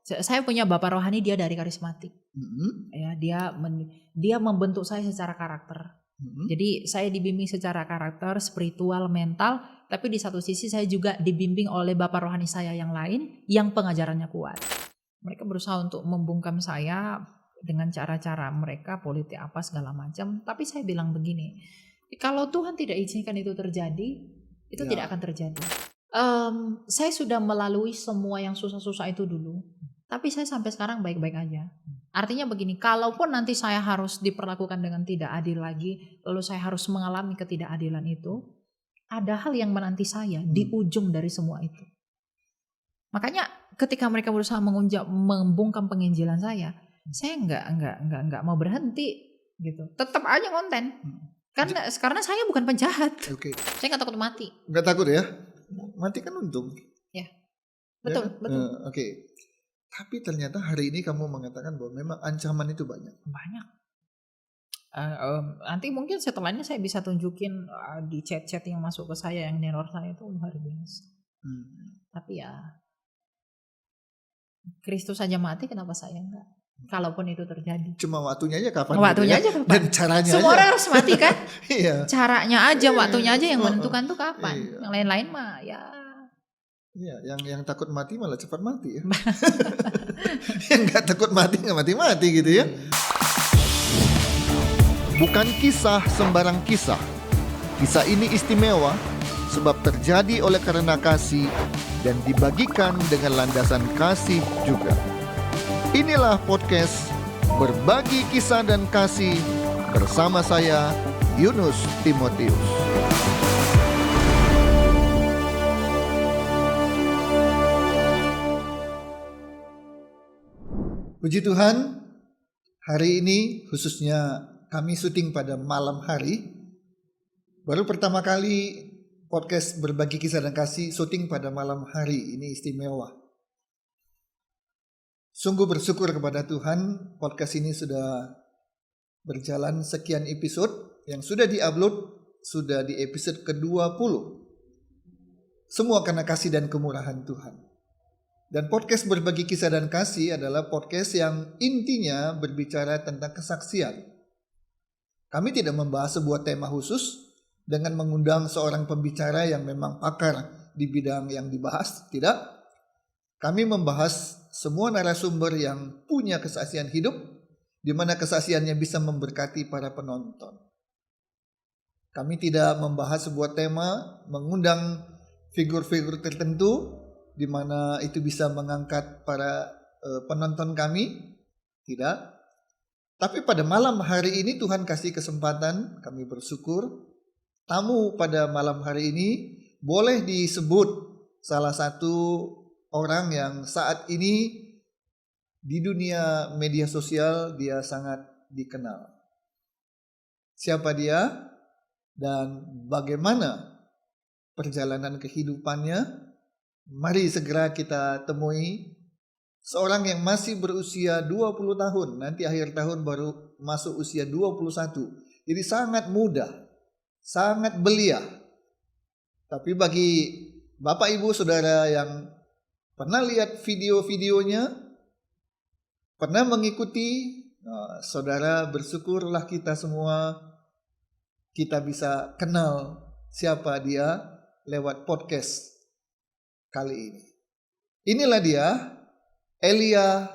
Saya punya bapak rohani, dia dari karismatik. Ya, dia membentuk saya secara karakter. Jadi saya dibimbing secara karakter, spiritual, mental, tapi di satu sisi saya juga dibimbing oleh bapak rohani saya yang lain yang pengajarannya kuat. Mereka berusaha untuk membungkam saya dengan cara-cara mereka, politik apa segala macam. Tapi saya bilang begini, kalau Tuhan tidak izinkan itu terjadi, itu tidak akan terjadi. Saya sudah melalui semua yang susah-susah itu dulu, tapi saya sampai sekarang baik-baik aja. Artinya begini, kalaupun nanti saya harus diperlakukan dengan tidak adil lagi, lalu saya harus mengalami ketidakadilan itu, ada hal yang menanti saya di ujung dari semua itu. Makanya ketika mereka berusaha membungkam penginjilan saya nggak mau berhenti gitu. Tetap aja konten. Karena saya bukan penjahat. Saya nggak takut mati. Nggak takut ya? Mati kan untung. Ya, betul. Oke. Tapi ternyata hari ini kamu mengatakan bahwa memang ancaman itu banyak. Nanti mungkin setelahnya saya bisa tunjukin di chat-chat yang masuk ke saya, yang neror saya itu luar biasa. Tapi ya Kristus saja mati, kenapa saya enggak? Kalaupun itu terjadi. Cuma waktunya aja kapan? Waktunya aja kapan? Dan caranya semua aja. orang harus mati kan? Iya. Caranya aja, waktunya aja yang menentukan tuh kapan. Yang lain-lain mah ya. Iya, yang takut mati malah cepat mati ya. Yang nggak takut mati nggak mati-mati gitu ya. Bukan kisah sembarang kisah. Kisah ini istimewa sebab terjadi oleh karena kasih dan dibagikan dengan landasan kasih juga. Inilah podcast Berbagi Kisah dan Kasih bersama saya, Yunus Timotius. Puji Tuhan, hari ini khususnya kami syuting pada malam hari. Baru pertama kali podcast Berbagi Kisah dan Kasih syuting pada malam hari, ini istimewa. Sungguh bersyukur kepada Tuhan, podcast ini sudah berjalan sekian episode, yang sudah diupload, sudah di episode ke-20. Semua karena kasih dan kemurahan Tuhan. Dan podcast Berbagi Kisah dan Kasih adalah podcast yang intinya berbicara tentang kesaksian. Kami tidak membahas sebuah tema khusus dengan mengundang seorang pembicara yang memang pakar di bidang yang dibahas, tidak. Kami membahas semua narasumber yang punya kesaksian hidup, di mana kesaksiannya bisa memberkati para penonton. Kami tidak membahas sebuah tema, mengundang figur-figur tertentu, di mana itu bisa mengangkat para penonton kami, tidak. Tapi pada malam hari ini Tuhan kasih kesempatan, kami bersyukur. Tamu pada malam hari ini boleh disebut salah satu orang yang saat ini di dunia media sosial dia sangat dikenal. Siapa dia dan bagaimana perjalanan kehidupannya? Mari segera kita temui seorang yang masih berusia 20 tahun. Nanti akhir tahun baru masuk usia 21. Jadi sangat muda, sangat belia. Tapi bagi Bapak Ibu Saudara yang pernah lihat video-videonya, pernah mengikuti, saudara bersyukurlah kita semua kita bisa kenal siapa dia lewat podcast kali ini. Inilah dia, Elia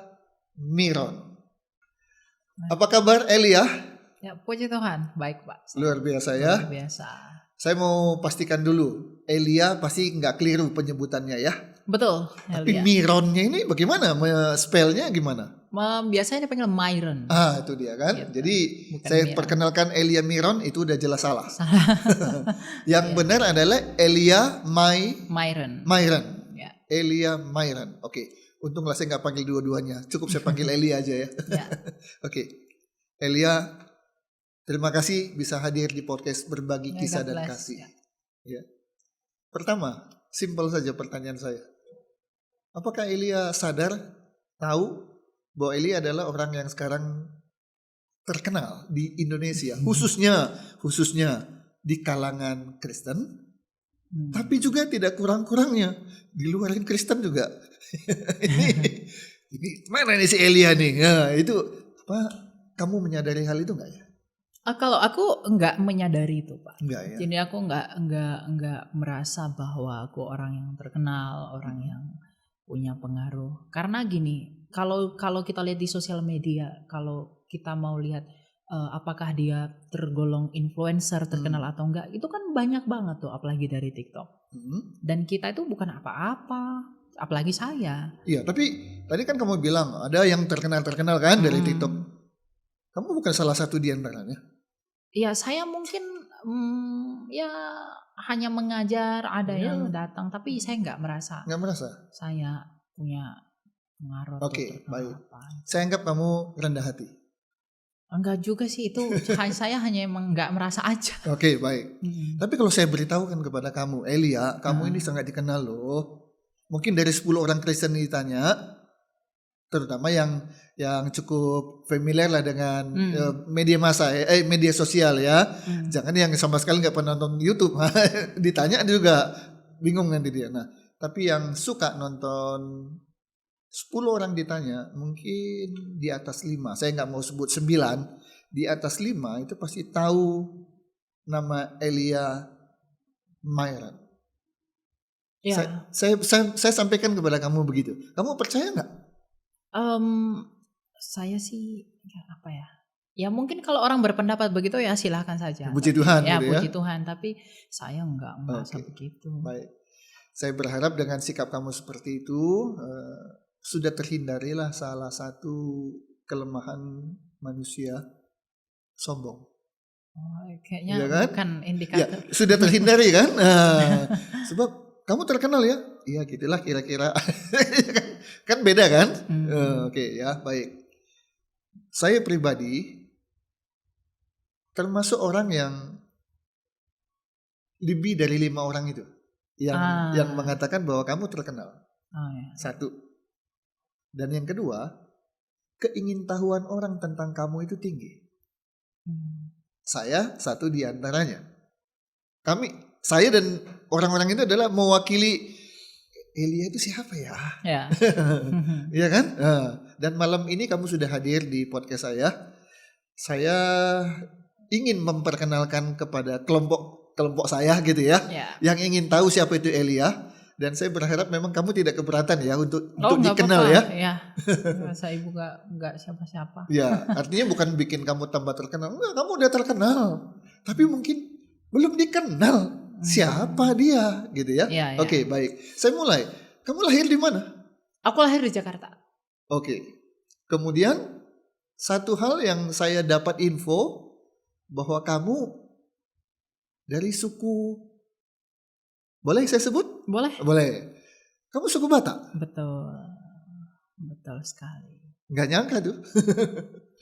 Miron. Apa kabar Elia? Ya, puji Tuhan, baik Pak. Luar biasa ya. Luar biasa. Saya mau pastikan dulu, Elia pasti nggak keliru penyebutannya ya. Betul. Tapi Elia. Mironnya ini bagaimana? Spellnya gimana? Biasanya dipanggil Myron. Itu dia kan. Gitu. Jadi Bukan saya Miron. perkenalkan Elia Miron itu udah jelas salah. Yang benar adalah Elia Myron. Myron. Ya. Elia Myron. Oke. Untunglah saya nggak panggil dua-duanya. Cukup saya panggil Elia aja ya. Ya. Oke. Elia, terima kasih bisa hadir di podcast Berbagi Kisah God dan bless. Kasih. Ya. Ya. Pertama, simpel saja pertanyaan saya. Apakah Elia sadar, tahu bahwa Elia adalah orang yang sekarang terkenal di Indonesia, khususnya di kalangan Kristen, tapi juga tidak kurang-kurangnya di luar Kristen juga. Ini Ini mana nih si Elia nih? Nah, itu apa? Kamu menyadari hal itu nggak ya? Kalau aku nggak menyadari itu, Pak. Enggak ya. Jadi aku nggak merasa bahwa aku orang yang terkenal, orang yang punya pengaruh. Karena gini, kalau kita lihat di sosial media, kalau kita mau lihat apakah dia tergolong influencer terkenal atau enggak, itu kan banyak banget tuh, apalagi dari TikTok. Dan kita itu bukan apa-apa, apalagi saya. Iya, tapi tadi kan kamu bilang ada yang terkenal kan dari TikTok. Kamu bukan salah satu di antaranya. Ya saya mungkin ya hanya mengajar, ada yang datang, tapi saya nggak merasa. Nggak merasa? Saya punya pengaruh. Oke, baik. Saya anggap kamu rendah hati. Enggak juga sih, itu saya hanya emang nggak merasa aja. Oke, baik. Tapi kalau saya beritahukan kepada kamu, Elia, kamu ini sangat dikenal loh. Mungkin dari 10 orang Kristen ditanya, terutama yang cukup familiar lah dengan media massa, media sosial ya. Jangan yang sama sekali nggak pernah nonton YouTube. Ditanya juga bingung nanti dia. Nah, tapi yang suka nonton 10 orang ditanya, mungkin di atas 5, saya nggak mau sebut 9, di atas 5 itu pasti tahu nama Elia Mayran. Ya. Saya sampaikan kepada kamu begitu. Kamu percaya nggak? Saya sih apa ya? Ya mungkin kalau orang berpendapat begitu ya silahkan saja. Puji Tuhan. Ya gitu puji Tuhan, tapi saya nggak merasa begitu. Baik. Saya berharap dengan sikap kamu seperti itu sudah terhindarilah salah satu kelemahan manusia, sombong. Kayaknya ya kan? Bukan indikator. Ya, sudah terhindari kan? Sebab kamu terkenal ya? Iya gitulah kira-kira. Kan beda kan? Oke, ya baik. Saya pribadi termasuk orang yang lebih dari 5 orang itu yang mengatakan bahwa kamu terkenal. Ya. Satu. Dan yang kedua, keingintahuan orang tentang kamu itu tinggi. Saya satu di antaranya. Saya dan orang-orang itu adalah mewakili Elia itu siapa ya? Ya. Iya kan? Dan malam ini kamu sudah hadir di podcast saya. Saya ingin memperkenalkan kepada kelompok saya gitu ya. Yang ingin tahu siapa itu Elia. Dan saya berharap memang kamu tidak keberatan ya untuk dikenal apa-apa. ya. Saya ibu nggak siapa-siapa. Ya, artinya bukan bikin kamu tambah terkenal. Enggak, kamu udah terkenal. Tapi mungkin belum dikenal siapa dia gitu ya. Oke, baik. Saya mulai. Kamu lahir di mana? Aku lahir di Jakarta. Oke. Kemudian satu hal yang saya dapat info bahwa kamu dari suku, boleh saya sebut? Boleh. Kamu suku Batak? Betul sekali. Nggak nyangka tuh.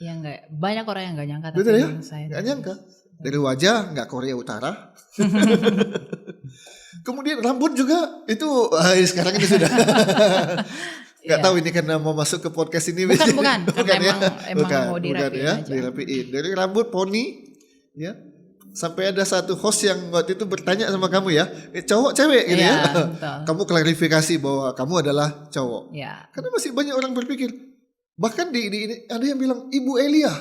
Ya nggak, banyak orang yang nggak nyangka. Betul ya? Nggak nyangka. Dari wajah nggak Korea Utara. Kemudian rambut juga itu sekarang ini sudah. Nggak tahu ini karena mau masuk ke podcast ini. Bukan ya? Emang mau dirapiin ya, aja. Dirapiin. Dari rambut poni, ya. Sampai ada satu host yang waktu itu bertanya sama kamu ya, cowok cewek gitu ya. Kamu klarifikasi bahwa kamu adalah cowok. Ya. Karena masih banyak orang berpikir, bahkan di ada yang bilang Ibu Elia.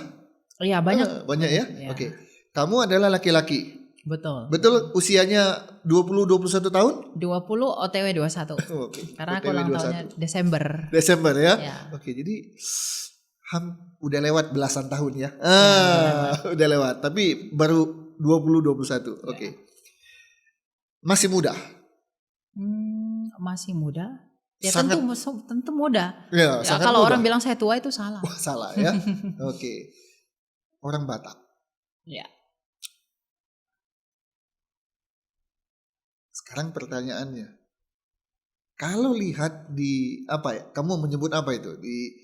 Iya banyak. Banyak ya. Oke. Kamu adalah laki-laki. Betul. Usianya 20-21 tahun? 20 OTW 21. Karena aku ulang tahunnya Desember ya. Oke, jadi udah lewat belasan tahun ya. Udah lewat, tapi baru 20-21. Oke. Masih muda? Masih muda? Ya sangat, tentu muda. Ya, kalau muda. Orang bilang saya tua itu salah. Wah, salah ya. Oke. Orang Batak. Ya. Sekarang pertanyaannya, kalau lihat di apa ya? Kamu menyebut apa itu di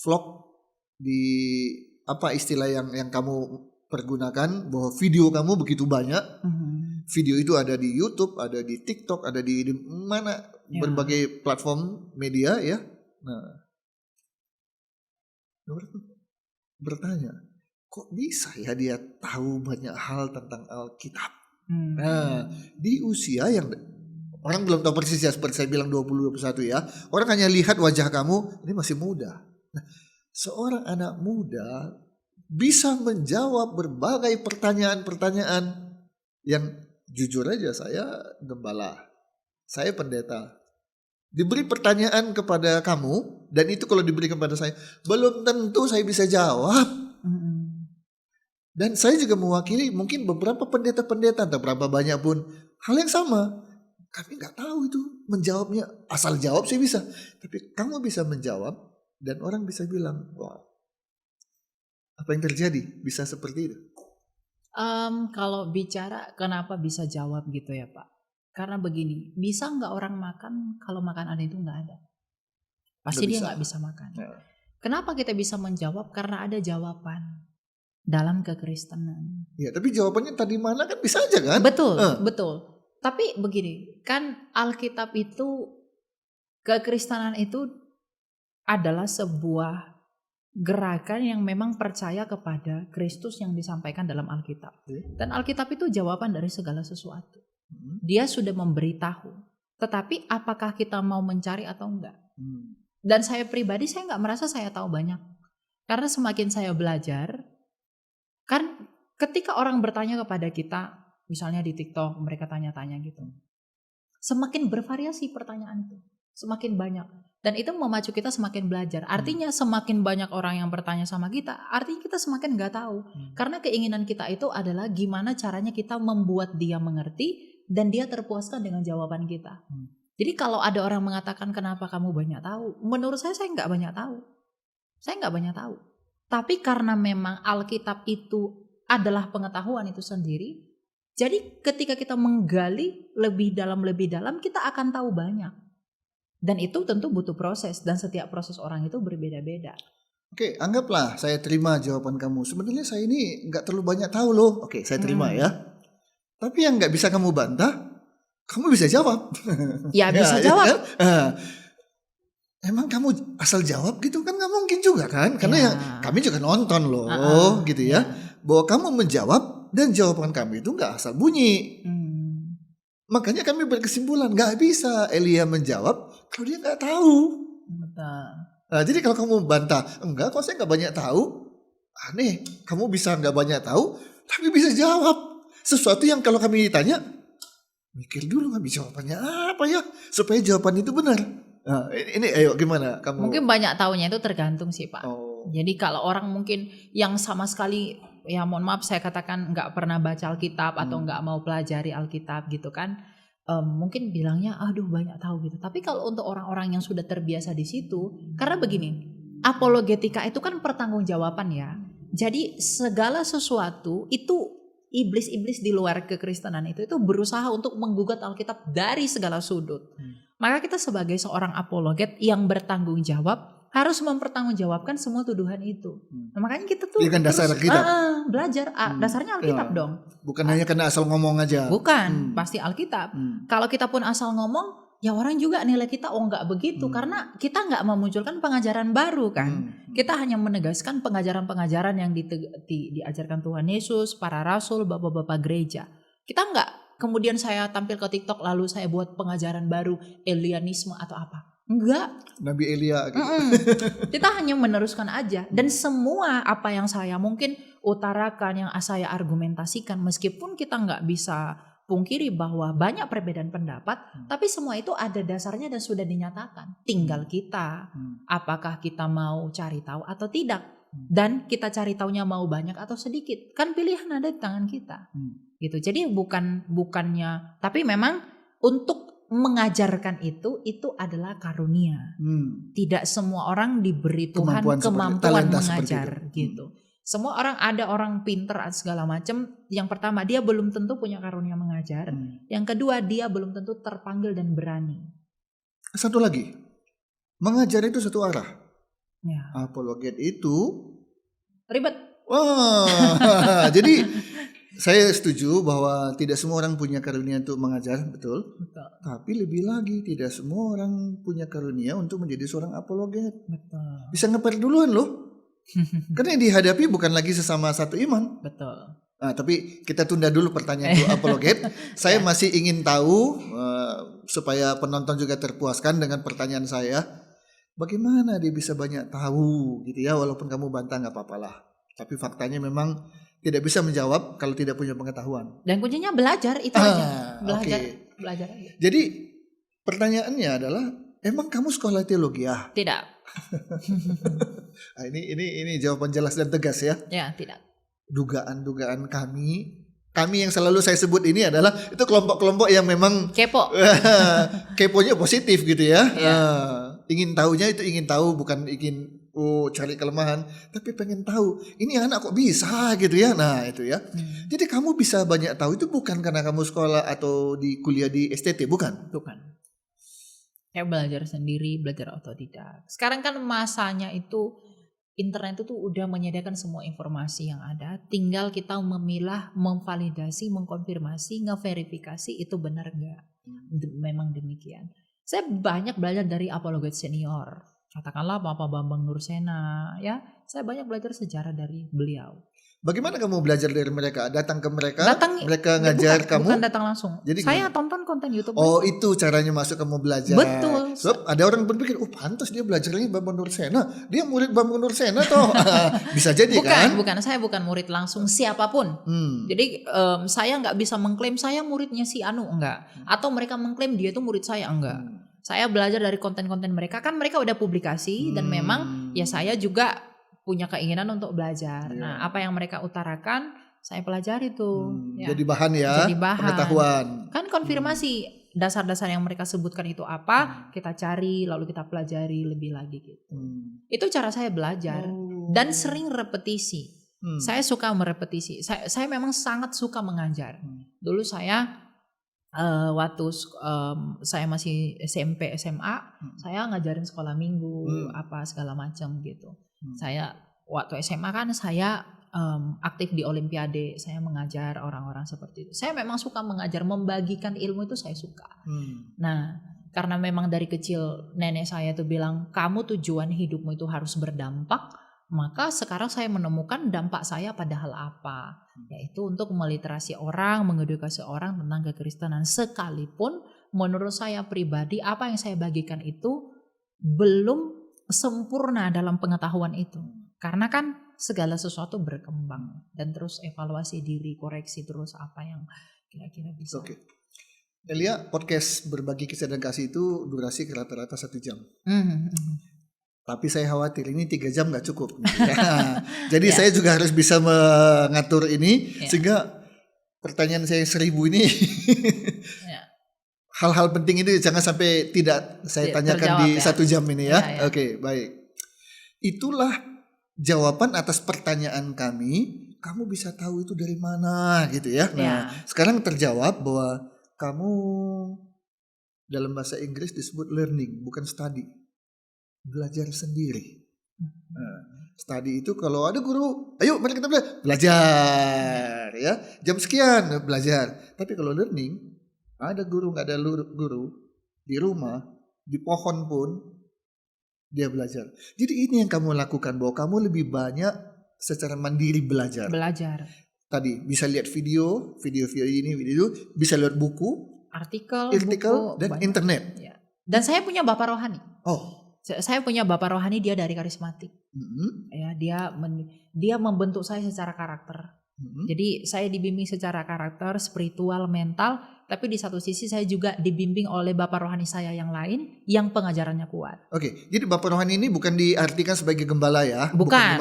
vlog, di apa istilah yang kamu pergunakan bahwa video kamu begitu banyak. Video itu ada di YouTube, ada di TikTok, ada di mana berbagai platform media ya. Nah, bertanya, kok bisa ya dia tahu banyak hal tentang Alkitab? Nah, di usia yang Orang belum tahu persis ya, seperti saya bilang 20-21 ya. Orang hanya lihat wajah kamu, ini masih muda. Nah, seorang anak muda bisa menjawab berbagai pertanyaan-pertanyaan yang jujur aja, saya gembala, saya pendeta. Diberi pertanyaan kepada kamu, dan itu kalau diberi kepada saya, belum tentu saya bisa jawab. Dan saya juga mewakili mungkin beberapa pendeta-pendeta, atau berapa banyak pun, hal yang sama. Kami nggak tahu itu menjawabnya, asal jawab sih bisa. Tapi kamu bisa menjawab, dan orang bisa bilang, wah, apa yang terjadi? Bisa seperti itu. Kalau bicara kenapa bisa jawab gitu ya Pak. Karena begini, bisa nggak orang makan kalau makanan itu nggak ada? Pasti dia nggak bisa makan. Ya. Kenapa kita bisa menjawab? Karena ada jawaban dalam kekristenan. Ya, tapi jawabannya tadi mana kan bisa aja kan? Betul, betul. Tapi begini, kan Alkitab itu, kekristenan itu adalah sebuah gerakan yang memang percaya kepada Kristus yang disampaikan dalam Alkitab. Dan Alkitab itu jawaban dari segala sesuatu. Dia sudah memberitahu. Tetapi apakah kita mau mencari atau enggak? Dan saya pribadi, saya enggak merasa saya tahu banyak. Karena semakin saya belajar, kan ketika orang bertanya kepada kita, misalnya di TikTok mereka tanya-tanya gitu, semakin bervariasi pertanyaan itu, semakin banyak. Dan itu memacu kita semakin belajar. Artinya semakin banyak orang yang bertanya sama kita, artinya kita semakin gak tahu. Karena keinginan kita itu adalah gimana caranya kita membuat dia mengerti dan dia terpuaskan dengan jawaban kita. Jadi kalau ada orang mengatakan kenapa kamu banyak tahu, menurut saya gak banyak tahu. Saya gak banyak tahu. Tapi karena memang Alkitab itu adalah pengetahuan itu sendiri, jadi ketika kita menggali lebih dalam, kita akan tahu banyak. Dan itu tentu butuh proses, dan setiap proses orang itu berbeda-beda. Oke, anggaplah saya terima jawaban kamu. Sebenarnya saya ini nggak terlalu banyak tahu loh. Oke, saya terima ya. Tapi yang nggak bisa kamu bantah, kamu bisa jawab. Ya bisa jawab. Emang kamu asal jawab gitu kan nggak mungkin juga kan? Karena ya kami juga nonton loh, gitu ya. Bahwa kamu menjawab dan jawaban kami itu nggak asal bunyi. Makanya kami berkesimpulan nggak bisa Elia menjawab kalau dia nggak tahu. Betul. Nah, jadi kalau kamu bantah, enggak kok saya nggak banyak tahu, aneh. Kamu bisa nggak banyak tahu, tapi bisa jawab sesuatu yang kalau kami ditanya, mikir dulu nggak bisa jawabannya apa ya, supaya jawaban itu benar. Nah, ini ayo gimana kamu? Mungkin banyak tahunya itu tergantung sih Pak. Jadi kalau orang mungkin yang sama sekali, ya mohon maaf saya katakan nggak pernah baca Alkitab atau nggak mau pelajari Alkitab gitu kan, mungkin bilangnya aduh banyak tahu gitu. Tapi kalau untuk orang-orang yang sudah terbiasa di situ, karena begini, apologetika itu kan pertanggungjawaban ya. Jadi segala sesuatu itu iblis-iblis di luar kekristenan itu berusaha untuk menggugat Alkitab dari segala sudut. Maka kita sebagai seorang apologet yang bertanggung jawab harus mempertanggungjawabkan semua tuduhan itu. Nah, makanya kita tuh kan dasar Alkitab. Belajar dasarnya Alkitab dong. Bukan hanya karena asal ngomong aja. Bukan, pasti Alkitab. Kalau kita pun asal ngomong, ya orang juga nilai kita nggak begitu, karena kita nggak memunculkan pengajaran baru kan. Kita hanya menegaskan pengajaran-pengajaran yang diajarkan Tuhan Yesus, para rasul, bapak-bapak gereja. Kita nggak kemudian saya tampil ke TikTok lalu saya buat pengajaran baru, Elianisme atau apa. Enggak. Nabi Elia gitu. Kita hanya meneruskan aja. Dan semua apa yang saya mungkin utarakan, yang saya argumentasikan, meskipun kita nggak bisa pungkiri bahwa banyak perbedaan pendapat, tapi semua itu ada dasarnya dan sudah dinyatakan. Tinggal kita, apakah kita mau cari tahu atau tidak. Dan kita cari taunya mau banyak atau sedikit. Kan pilihan ada di tangan kita. Gitu. Jadi bukannya, tapi memang untuk mengajarkan itu adalah karunia. Tidak semua orang diberi Tuhan kemampuan mengajar gitu. Semua orang, ada orang pinter segala macam. Yang pertama dia belum tentu punya karunia mengajar. Yang kedua dia belum tentu terpanggil dan berani. Satu lagi, mengajar itu satu arah. Ya. Apologet itu ribet. Wah, jadi saya setuju bahwa tidak semua orang punya karunia untuk mengajar, betul. Tapi lebih lagi tidak semua orang punya karunia untuk menjadi seorang apologet. Betul. Bisa ngeper duluan loh. Karena yang dihadapi bukan lagi sesama satu iman. Betul. Nah, tapi kita tunda dulu pertanyaan itu apologet. Saya masih ingin tahu supaya penonton juga terpuaskan dengan pertanyaan saya. Bagaimana dia bisa banyak tahu gitu ya, walaupun kamu bantah nggak apa-apalah. Tapi faktanya memang tidak bisa menjawab kalau tidak punya pengetahuan. Dan kuncinya belajar itu aja. Belajar aja. Jadi pertanyaannya adalah, emang kamu sekolah teologi ya? Tidak. Nah, ini jawaban jelas dan tegas ya. Ya, tidak. Dugaan-dugaan kami yang selalu saya sebut ini adalah itu kelompok-kelompok yang memang kepo. Keponya positif gitu ya. Ya. Ingin tahunya itu ingin tahu, bukan ingin cari kelemahan, tapi pengen tahu ini anak kok bisa gitu ya. Nah, itu ya. Jadi kamu bisa banyak tahu itu bukan karena kamu sekolah atau di kuliah di STT, bukan? Bukan. Kayak belajar sendiri, belajar otodidak. Sekarang kan masanya itu internet itu udah menyediakan semua informasi yang ada, tinggal kita memilah, memvalidasi, mengkonfirmasi, ngeverifikasi itu benar enggak. Memang demikian. Saya banyak belajar dari apologet senior. Katakanlah Bapak Bambang Nursena, ya. Saya banyak belajar sejarah dari beliau. Bagaimana kamu belajar dari mereka? Datang ke mereka, mereka ngajar kamu? Bukan datang langsung. Jadi saya tonton konten YouTube. Oh, itu caranya masuk kamu belajar. Betul. Sebab ada orang berpikir, pantas dia belajarnya Bambang Nursena. Dia murid Bambang Nursena toh. Bisa jadi kan? Bukan, saya bukan murid langsung siapapun. Jadi saya nggak bisa mengklaim saya muridnya si Anu, enggak. Atau mereka mengklaim dia itu murid saya, enggak. Saya belajar dari konten-konten mereka, kan mereka udah publikasi dan memang ya saya juga punya keinginan untuk belajar. Nah, apa yang mereka utarakan saya pelajari tuh. Ya. Jadi bahan ya, jadi bahan. Pengetahuan. Kan konfirmasi dasar-dasar yang mereka sebutkan itu apa, kita cari lalu kita pelajari lebih lagi gitu. Itu cara saya belajar dan sering repetisi. Saya suka merepetisi. Saya memang sangat suka mengajar. Dulu saya waktu saya masih SMP SMA, saya ngajarin sekolah minggu apa segala macam gitu. Saya waktu SMA kan saya aktif di Olimpiade, saya mengajar orang-orang seperti itu. Saya memang suka mengajar, membagikan ilmu itu saya suka. Nah, karena memang dari kecil nenek saya tuh bilang kamu tujuan hidupmu itu harus berdampak, maka sekarang saya menemukan dampak saya pada hal apa, yaitu untuk meliterasi orang, mengedukasi orang tentang kekristenan. Sekalipun menurut saya pribadi apa yang saya bagikan itu belum sempurna dalam pengetahuan itu, karena kan segala sesuatu berkembang dan terus evaluasi diri, koreksi terus apa yang kira-kira bisa. Oke. Elia, podcast berbagi kisah dan kasih itu durasi rata-rata 1 jam. Tapi saya khawatir ini 3 jam gak cukup. Jadi saya juga harus bisa mengatur ini sehingga pertanyaan saya 1000 ini hal-hal penting ini jangan sampai tidak saya tanyakan di 1 jam ini ya. Oke, baik. Itulah jawaban atas pertanyaan kami. Kamu bisa tahu itu dari mana gitu ya. Nah, sekarang terjawab bahwa kamu dalam bahasa Inggris disebut learning, bukan study. Belajar sendiri. Study itu kalau ada guru, ayo mari kita belajar ya. Jam sekian belajar. Tapi kalau learning, ada guru nggak ada guru di rumah, di pohon pun dia belajar. Jadi ini yang kamu lakukan, bahwa kamu lebih banyak secara mandiri belajar. Tadi bisa lihat video ini, video bisa lihat buku, artikel buku, dan banyak. Internet. Ya. Dan saya punya bapak rohani. Saya punya bapak rohani, dia dari karismatik. Ya, dia membentuk saya secara karakter. Jadi saya dibimbing secara karakter, spiritual, mental, tapi di satu sisi saya juga dibimbing oleh bapak rohani saya yang lain yang pengajarannya kuat. Oke, jadi bapak rohani ini bukan diartikan sebagai gembala ya? Bukan.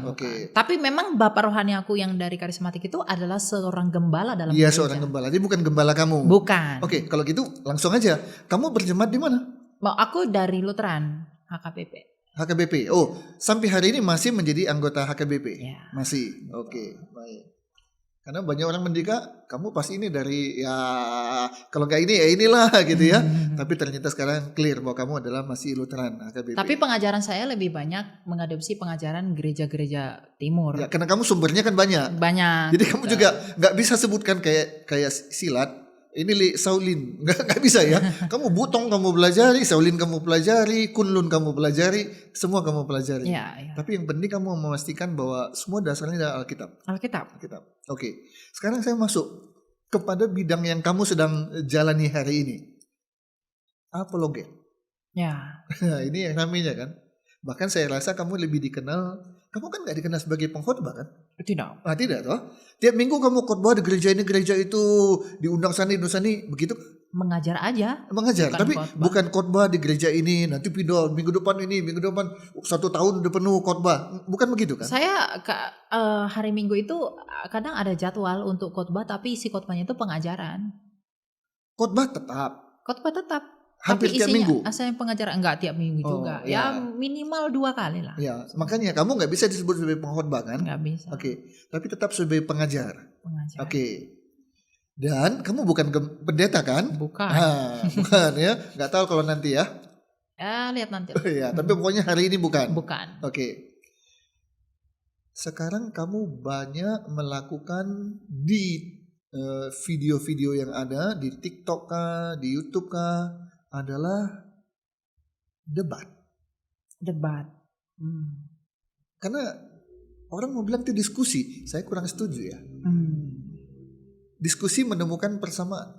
Oke. Tapi memang bapak rohani aku yang dari karismatik itu adalah seorang gembala dalam gereja. Iya, seorang gembala. Jadi bukan gembala kamu? Bukan. Oke, kalau gitu langsung aja. Kamu berjemaat di mana? Aku dari Lutheran, HKBP. HKBP. Oh, sampai hari ini masih menjadi anggota HKBP? Ya. Masih. Oke, baik. Karena banyak orang menduga kamu pasti ini dari ya kalau nggak ini ya inilah gitu ya. Tapi ternyata sekarang clear bahwa kamu adalah masih Lutheran HKBP. Tapi pengajaran saya lebih banyak mengadopsi pengajaran gereja-gereja timur. Ya, karena kamu sumbernya kan banyak. Banyak. Jadi kamu juga nggak bisa sebutkan kayak silat. ini Shaolin, nggak bisa ya. Kamu Butong kamu pelajari, Shaolin kamu pelajari, Kunlun kamu pelajari, semua kamu pelajari. Ya. Tapi yang penting kamu memastikan bahwa semua dasarnya dari Alkitab. Oke. Sekarang saya masuk kepada bidang yang kamu sedang jalani hari ini. Apologet. Ya. Ini yang namanya kan. Bahkan saya rasa kamu lebih dikenal. Kamu kan gak dikenal sebagai pengkhotbah kan? Tidak. Tidak toh. Tiap minggu kamu khotbah di gereja ini, gereja itu, diundang sana, begitu? Mengajar aja. Mengajar, tapi bukan khotbah di gereja ini, nanti pindah minggu depan 1 tahun udah penuh khotbah. Bukan begitu kan? Saya hari Minggu itu kadang ada jadwal untuk khotbah, tapi isi khotbahnya itu pengajaran. Khotbah tetap. Hampir Tapi tiap minggu. Saya pengajaran enggak tiap minggu juga. Ya minimal 2 kali lah. Ya, makanya kamu nggak bisa disebut sebagai pengkhotbah kan? Nggak bisa. Oke, tapi tetap sebagai pengajar. Oke. Dan kamu bukan pendeta kan? Bukan. Bukan ya. Nggak tahu kalau nanti ya. Ya lihat nanti. Ya, tapi pokoknya hari ini bukan. Bukan. Oke. Sekarang kamu banyak melakukan di video-video yang ada di TikTok kah, di YouTube kah, adalah debat. Karena orang mau bilang itu diskusi, saya kurang setuju ya. Diskusi menemukan persamaan.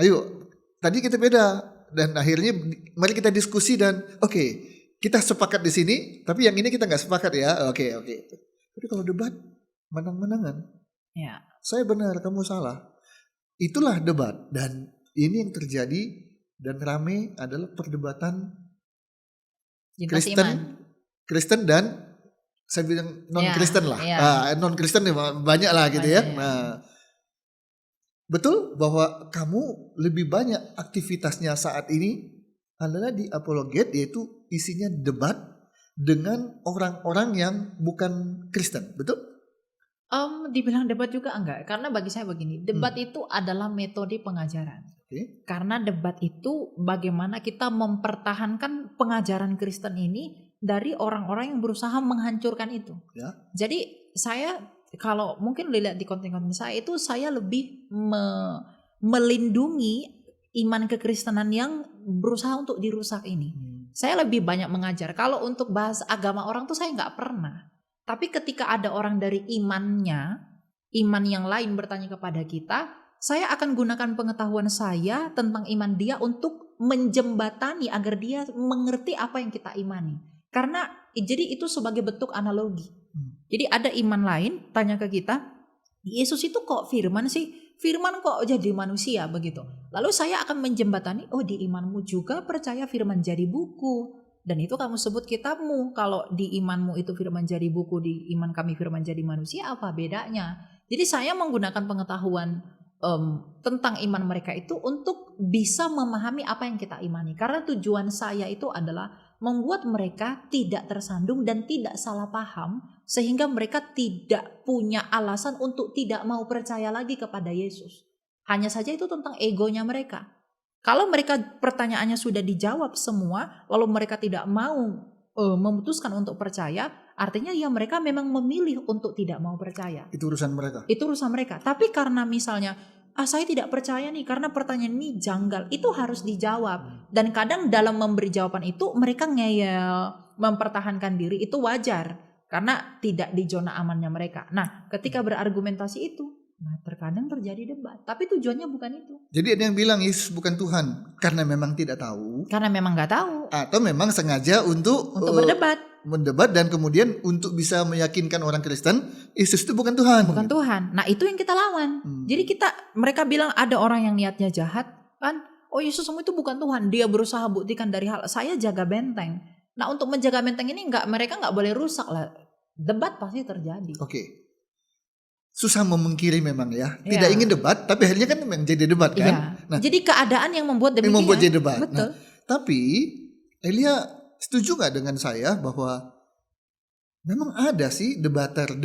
Ayo, tadi kita beda dan akhirnya mari kita diskusi dan oke, kita sepakat di sini, tapi yang ini kita nggak sepakat ya. Oke. Tapi kalau debat menang-menangan, ya. Saya benar, kamu salah. Itulah debat dan ini yang terjadi dan rame adalah perdebatan Kristen dan saya bilang non-Kristen lah. Non-Kristen banyak lah gitu ya. Nah, betul bahwa kamu lebih banyak aktivitasnya saat ini adalah di apologet, yaitu isinya debat dengan orang-orang yang bukan Kristen, betul? Dibilang debat juga enggak, karena bagi saya begini, debat itu adalah metode pengajaran. Karena debat itu bagaimana kita mempertahankan pengajaran Kristen ini dari orang-orang yang berusaha menghancurkan itu. Ya. Jadi saya kalau mungkin dilihat di konten-konten saya itu, saya lebih melindungi iman kekristenan yang berusaha untuk dirusak ini. Saya lebih banyak mengajar. Kalau untuk bahas agama orang tuh saya nggak pernah. Tapi ketika ada orang dari iman yang lain bertanya kepada kita, saya akan gunakan pengetahuan saya tentang iman dia untuk menjembatani agar dia mengerti apa yang kita imani. Karena jadi itu sebagai bentuk analogi. Jadi ada iman lain tanya ke kita, Yesus itu kok firman sih? Firman kok jadi manusia begitu. Lalu saya akan menjembatani, oh di imanmu juga percaya firman jadi buku. Dan itu kamu sebut kitabmu. Kalau di imanmu itu firman jadi buku, di iman kami firman jadi manusia, apa bedanya? Jadi saya menggunakan pengetahuan tentang iman mereka itu untuk bisa memahami apa yang kita imani. Karena tujuan saya itu adalah membuat mereka tidak tersandung dan tidak salah paham, sehingga mereka tidak punya alasan untuk tidak mau percaya lagi kepada Yesus. Hanya saja itu tentang egonya mereka. Kalau mereka pertanyaannya sudah dijawab semua, lalu mereka tidak mau memutuskan untuk percaya, artinya ya mereka memang memilih untuk tidak mau percaya. Itu urusan mereka. Itu urusan mereka. Tapi karena misalnya, saya tidak percaya nih karena pertanyaan ini janggal, itu harus dijawab. Dan kadang dalam memberi jawaban itu mereka ngeyel, mempertahankan diri, itu wajar. Karena tidak di zona amannya mereka. Nah, ketika berargumentasi itu, terkadang terjadi debat, tapi tujuannya bukan itu. Jadi ada yang bilang Yesus bukan Tuhan karena memang tidak tahu. Karena memang nggak tahu. Atau memang sengaja untuk berdebat. Mendebat dan kemudian untuk bisa meyakinkan orang Kristen Yesus itu bukan Tuhan. Bukan Tuhan. Nah itu yang kita lawan. Jadi mereka bilang ada orang yang niatnya jahat kan. Oh Yesus itu bukan Tuhan. Dia berusaha buktikan dari hal. Saya jaga benteng. Nah untuk menjaga benteng ini mereka nggak boleh rusak lah. Debat pasti terjadi. Oke. Susah memungkiri memang ya. Tidak ingin debat, tapi akhirnya kan memang jadi debat kan. Ya. Nah, jadi keadaan yang membuat demikian. Yang membuat jadi debat. Betul. Nah, tapi Elia setuju gak dengan saya bahwa memang ada sih debater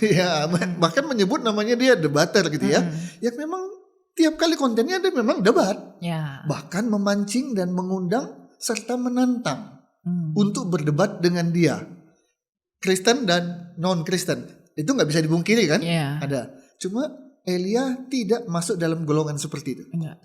ya, bahkan menyebut namanya dia debater gitu ya. Yang memang tiap kali kontennya ada memang debat. Ya. Bahkan memancing dan mengundang serta menantang untuk berdebat dengan dia. Kristen dan non-Kristen. Itu gak bisa dipungkiri kan? Yeah. Ada. Cuma Elia tidak masuk dalam golongan seperti itu. Enggak.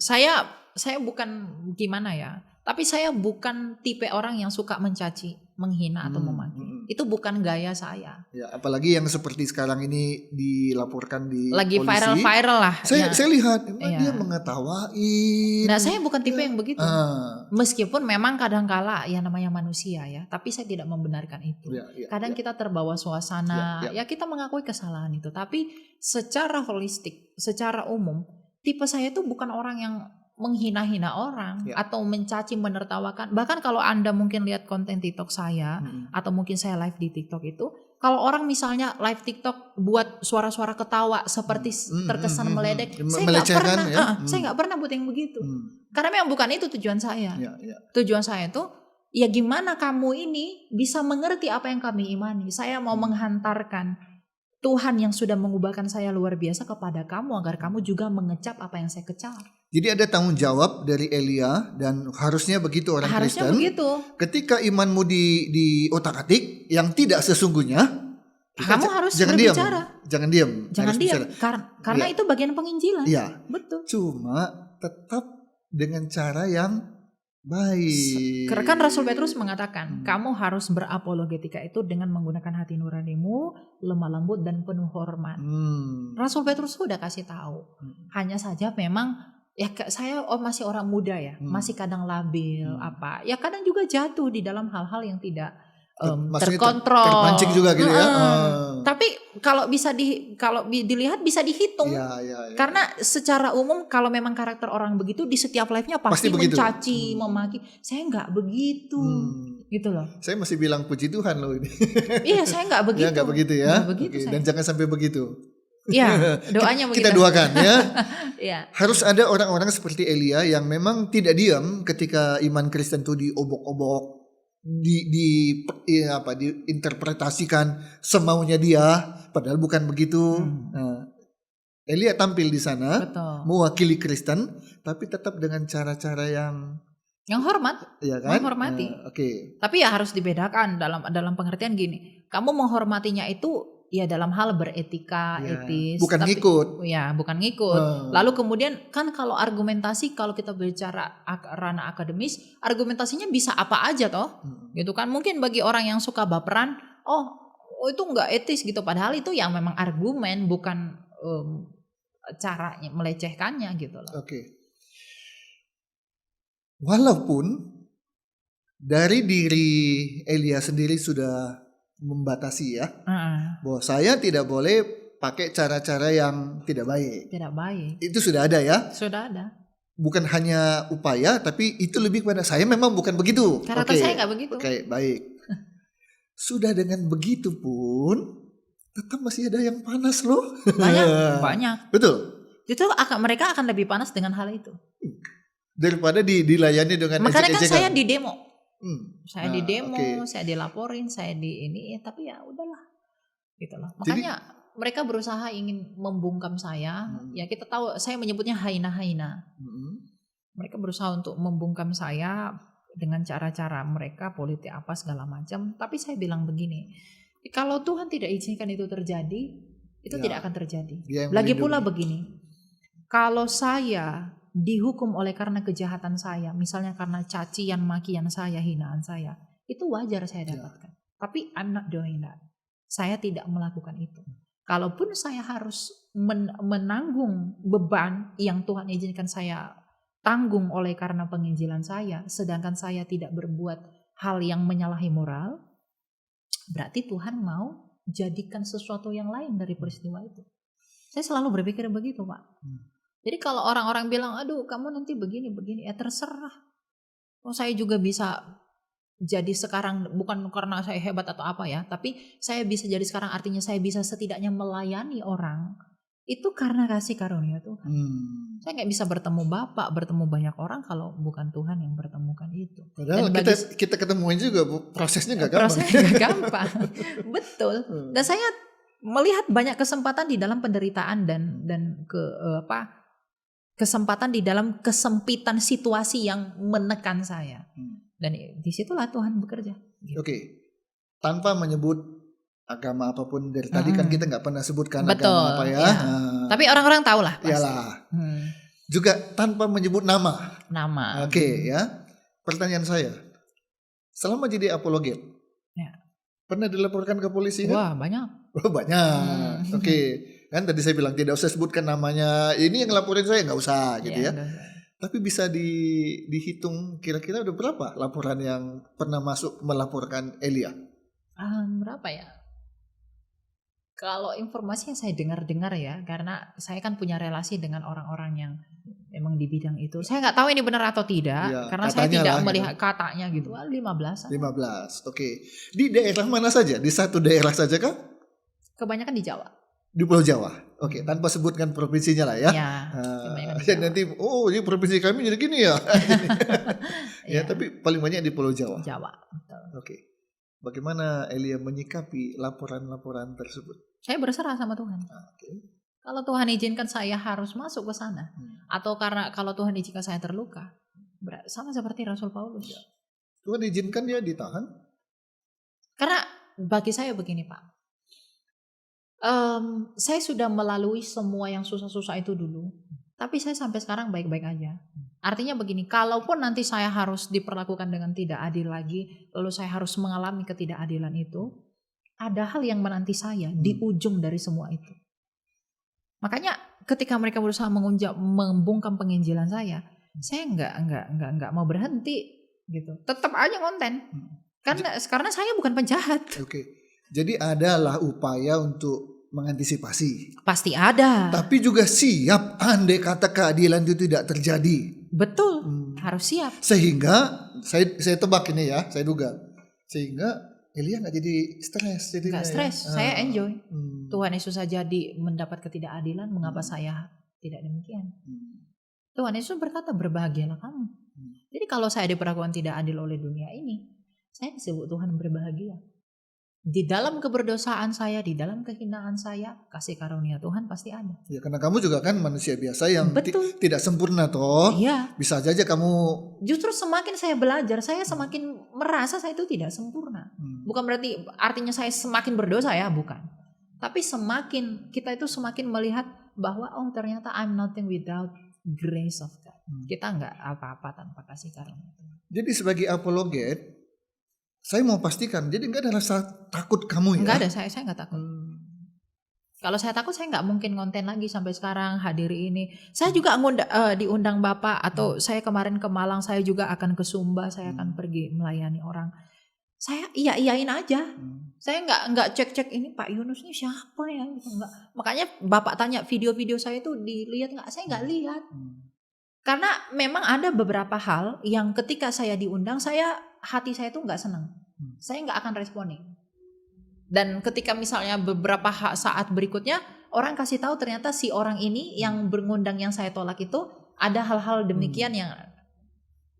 Saya bukan gimana ya, tapi saya bukan tipe orang yang suka mencaci, menghina atau memaki. Itu bukan gaya saya. Ya, apalagi yang seperti sekarang ini dilaporkan di lagi polisi. viral lah. Saya lihat dia mengetawain. Nah, saya bukan tipe yang begitu. Meskipun memang kadang-kala ya namanya manusia ya, tapi saya tidak membenarkan itu. Kadang kita terbawa suasana, ya kita mengakui kesalahan itu. Tapi secara holistik, secara umum, tipe saya itu bukan orang yang menghina-hina orang atau mencaci, menertawakan. Bahkan kalau Anda mungkin lihat konten TikTok saya atau mungkin saya live di TikTok itu, kalau orang misalnya live TikTok buat suara-suara ketawa seperti terkesan meledek, saya nggak pernah buat yang begitu. Karena memang bukan itu tujuan saya. Tujuan saya itu ya gimana kamu ini bisa mengerti apa yang kami imani. Saya mau menghantarkan Tuhan yang sudah mengubahkan saya luar biasa kepada kamu agar kamu juga mengecap apa yang saya kecap. Jadi ada tanggung jawab dari Elia dan harusnya begitu orang Kristen. Begitu. Ketika imanmu di otak-atik yang tidak sesungguhnya, kamu harus berbicara. Jangan diam. Karena itu bagian penginjilan. Iya. Betul. Cuma tetap dengan cara yang baik. Karena kan Rasul Petrus mengatakan, kamu harus berapologetika itu dengan menggunakan hati nuranimu, lemah lembut dan penuh hormat. Rasul Petrus sudah kasih tahu. Hanya saja memang ya saya masih orang muda ya, masih kadang labil apa. Ya kadang juga jatuh di dalam hal-hal yang tidak terkontrol. Terpancing juga gitu ya. Tapi kalau dilihat bisa dihitung. Karena secara umum kalau memang karakter orang begitu di setiap live-nya pasti mencaci, memaki. Saya nggak begitu. Gitu loh. Saya masih bilang puji Tuhan loh ini. Iya, saya nggak begitu. Ya nggak begitu ya. Begitu dan jangan sampai begitu. Iya, doanya begitu. Kita doakan ya. Ya. Harus ada orang-orang seperti Elia yang memang tidak diam ketika iman Kristen itu diobok-obok, diinterpretasikan semaunya dia, padahal bukan begitu. Nah, Elia tampil di sana, mewakili Kristen, tapi tetap dengan cara-cara yang hormat, ya kan? Menghormati. Tapi ya harus dibedakan dalam pengertian gini. Kamu menghormatinya itu ya dalam hal beretika, etis. Bukan ngikut. Ya, bukan ngikut. Lalu kemudian kan kalau argumentasi, kalau kita bicara ranah akademis, argumentasinya bisa apa aja toh. Gitu kan. Mungkin bagi orang yang suka baperan, oh itu enggak etis gitu. Padahal itu yang memang argumen, bukan caranya melecehkannya gitu loh. Walaupun dari diri Elia sendiri sudah membatasi ya, bahwa saya tidak boleh pakai cara-cara yang tidak baik. Tidak baik. Itu sudah ada ya? Sudah ada. Bukan hanya upaya, tapi itu lebih kepada saya memang bukan begitu. Karakter saya nggak begitu. Baik. Sudah dengan begitu pun, tetap masih ada yang panas loh. Banyak. Betul. Itu mereka akan lebih panas dengan hal itu. Daripada dilayani dengan makanya kan saya di demo. Saya di demo, saya dilaporin, saya di ini, tapi ya udahlah, gitu loh. Makanya mereka berusaha ingin membungkam saya. Ya kita tahu, saya menyebutnya haina-haina. Mereka berusaha untuk membungkam saya dengan cara-cara mereka, politik apa segala macam. Tapi saya bilang begini, kalau Tuhan tidak izinkan itu terjadi, itu tidak akan terjadi. Lagi pula begini, kalau saya dihukum oleh karena kejahatan saya, misalnya karena cacian, makian saya, hinaan saya, itu wajar saya dapatkan. Tapi I'm not doing that. Saya tidak melakukan itu. Kalaupun saya harus menanggung beban yang Tuhan izinkan saya tanggung oleh karena penginjilan saya, sedangkan saya tidak berbuat hal yang menyalahi moral, berarti Tuhan mau jadikan sesuatu yang lain dari peristiwa itu. Saya selalu berpikir begitu, Pak. Jadi kalau orang-orang bilang, aduh kamu nanti begini, ya terserah. Saya juga bisa jadi sekarang, bukan karena saya hebat atau apa ya, tapi saya bisa jadi sekarang artinya saya bisa setidaknya melayani orang. Itu karena kasih karunia Tuhan. Saya nggak bisa bertemu Bapak, bertemu banyak orang kalau bukan Tuhan yang bertemukan itu. Padahal kita ketemuin juga prosesnya nggak gampang. Prosesnya nggak gampang, betul. Dan saya melihat banyak kesempatan di dalam penderitaan dan kesempatan di dalam kesempitan situasi yang menekan saya. Dan disitulah Tuhan bekerja. Tanpa menyebut agama apapun. Dari tadi kan kita nggak pernah sebutkan Betul, agama apa ya. ya. Tapi orang-orang tahu lah pasti. Iyalah. Juga tanpa menyebut nama. Nama. Oke, ya. Pertanyaan saya, selama jadi apologet, Ya. pernah dilaporkan ke polisi kan? Wah, banyak. Oh, banyak. Oke. Kan tadi saya bilang tidak usah sebutkan namanya. Ini yang laporin saya, nggak usah gitu ya. Tapi bisa dihitung kira-kira udah berapa laporan yang pernah masuk melaporkan Elia? Berapa ya? Kalau informasi yang saya dengar ya, karena saya kan punya relasi dengan orang-orang yang memang di bidang itu. Saya nggak tahu ini benar atau tidak, Ya, karena saya tidak lah, melihat gitu. katanya gitu. 15. 15, oke. Di daerah mana saja? Di satu daerah saja kah? Kebanyakan di Jawa. Di Pulau Jawa. Oke, tanpa sebutkan provinsinya lah ya. Ya, kebanyakan di Jawa. Nanti, ini provinsi kami jadi gini ya. Ya, tapi paling banyak di Pulau Jawa. Jawa, betul. Oke. Bagaimana Elia menyikapi laporan-laporan tersebut? Saya berserah sama Tuhan. Oke. Kalau Tuhan izinkan saya harus masuk ke sana, atau karena kalau Tuhan izinkan saya terluka, sama seperti Rasul Paulus. Ya. Tuhan izinkan dia ditahan? Karena bagi saya begini Pak, saya sudah melalui semua yang susah-susah itu dulu, tapi saya sampai sekarang baik-baik aja. Artinya begini, kalaupun nanti saya harus diperlakukan dengan tidak adil lagi, lalu saya harus mengalami ketidakadilan itu, ada hal yang menanti saya di ujung dari semua itu. Makanya ketika mereka berusaha membungkam penginjilan saya nggak mau berhenti gitu. Tetap aja konten. Karena saya bukan penjahat. Oke. Jadi adalah upaya untuk mengantisipasi. Pasti ada. Tapi juga siap andai kata keadilan itu tidak terjadi. Betul. Harus siap. Sehingga saya tebak ini ya, saya duga. Sehingga Elia nggak jadi stres. Nggak stres, ya. saya enjoy. Tuhan Yesus saja mendapat ketidakadilan, mengapa saya tidak demikian? Tuhan Yesus berkata, berbahagialah kamu. Jadi kalau saya diperlakukan tidak adil oleh dunia ini, saya disebut Tuhan berbahagia. Di dalam keberdosaan saya, di dalam kehinaan saya, kasih karunia Tuhan pasti ada. Ya, karena kamu juga kan manusia biasa yang tidak sempurna toh. Iya. Bisa saja kamu. Justru semakin saya belajar, saya semakin merasa saya itu tidak sempurna. Bukan berarti artinya saya semakin berdosa ya, bukan. Tapi kita itu semakin melihat bahwa ternyata I'm nothing without grace of God. Kita nggak apa-apa tanpa kasih karunia. Jadi sebagai apologet, saya mau pastikan, jadi nggak ada rasa takut kamu ya? Nggak ada, saya nggak takut. Kalau saya takut, saya nggak mungkin konten lagi sampai sekarang hadiri ini. Saya juga diundang Bapak, atau saya kemarin ke Malang, saya juga akan ke Sumba, saya akan pergi melayani orang. Saya iyain aja. Saya nggak cek ini Pak Yunus ini siapa ya? Enggak. Makanya Bapak tanya video-video saya itu dilihat nggak? Saya nggak lihat. Karena memang ada beberapa hal yang ketika saya diundang, hati saya tuh nggak senang. Saya nggak akan responin. Dan ketika misalnya beberapa saat berikutnya orang kasih tahu ternyata si orang ini yang mengundang yang saya tolak itu ada hal-hal demikian yang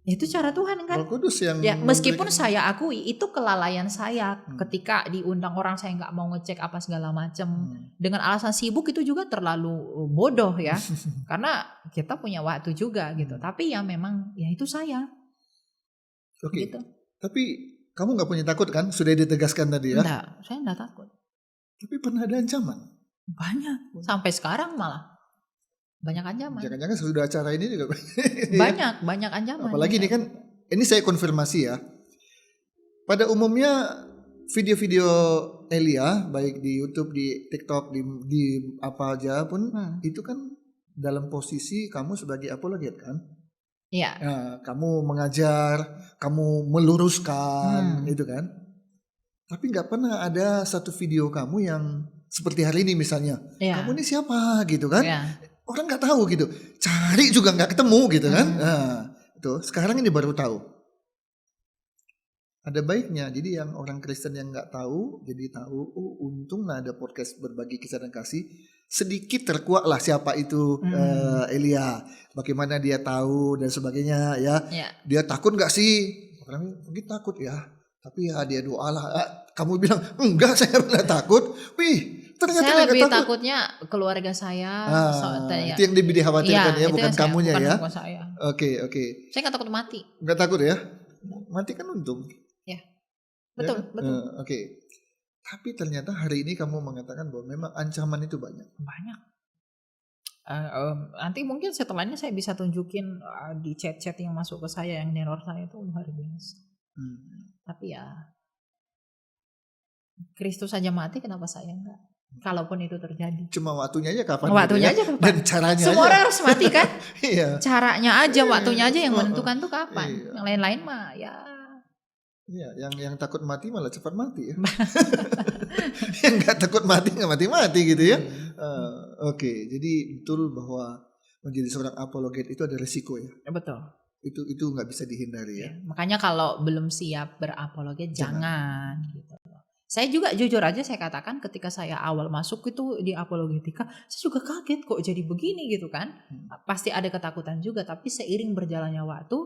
itu cara Tuhan kan. Roh Kudus yang meskipun saya akui itu kelalaian saya ketika diundang orang saya nggak mau ngecek apa segala macam dengan alasan sibuk, itu juga terlalu bodoh ya. Karena kita punya waktu juga gitu. Tapi ya memang ya itu saya. Oke. Gitu. Tapi kamu nggak punya takut kan? Sudah ditegaskan tadi ya? Enggak, saya enggak takut. Tapi pernah ada ancaman? Banyak. Sampai sekarang malah banyak ancaman. Jangan-jangan sudah acara ini juga banyak ancaman. Apalagi ini kan, ini saya konfirmasi ya. Pada umumnya video-video Elia, baik di YouTube, di TikTok, di apa aja pun, itu kan dalam posisi kamu sebagai apologet kan? Iya. Nah, kamu mengajar, kamu meluruskan, itu kan. Tapi nggak pernah ada satu video kamu yang seperti hari ini misalnya. Ya. Kamu ini siapa gitu kan? Ya. Orang nggak tahu gitu, cari juga nggak ketemu gitu kan. Nah, itu sekarang ini baru tahu. Ada baiknya, jadi yang orang Kristen yang nggak tahu, jadi tahu. Oh, untung lah ada podcast berbagi kisah dan kasih. Sedikit terkuak lah siapa itu Elia, bagaimana dia tahu dan sebagainya ya. Dia takut nggak sih? Orang mungkin takut ya, tapi ya dia doalah. Kamu bilang enggak, saya pernah takut. Ternyata saya lebih takutnya keluarga saya. Itu yang lebih dikhawatirkan ya, bukan kamunya ya. Oke. Saya nggak takut mati. Nggak takut ya? Mati kan untung. Ya, betul. Oke. Tapi ternyata hari ini kamu mengatakan bahwa memang ancaman itu banyak. Banyak. Nanti mungkin setelahnya saya bisa tunjukin di chat-chat yang masuk ke saya, yang neror saya itu luar biasa. Tapi ya Kristus saja mati, kenapa saya enggak? Kalaupun itu terjadi. Cuma waktunya aja kapan. Waktunya gitu ya? aja kapan. Dan caranya semua aja. orang harus mati kan? Iya. Caranya aja, waktunya aja yang menentukan tuh kapan. Iya. Yang lain-lain mah ya. Iya, yang takut mati malah cepat mati ya. Yang nggak takut mati nggak mati-mati gitu ya. Oke, jadi betul bahwa menjadi seorang apologet itu ada resiko ya. Betul. Itu nggak bisa dihindari ya. Makanya kalau belum siap berapologet jangan gitu. Saya juga jujur aja saya katakan ketika saya awal masuk itu di apologetika, saya juga kaget kok jadi begini gitu kan. Pasti ada ketakutan juga, tapi seiring berjalannya waktu,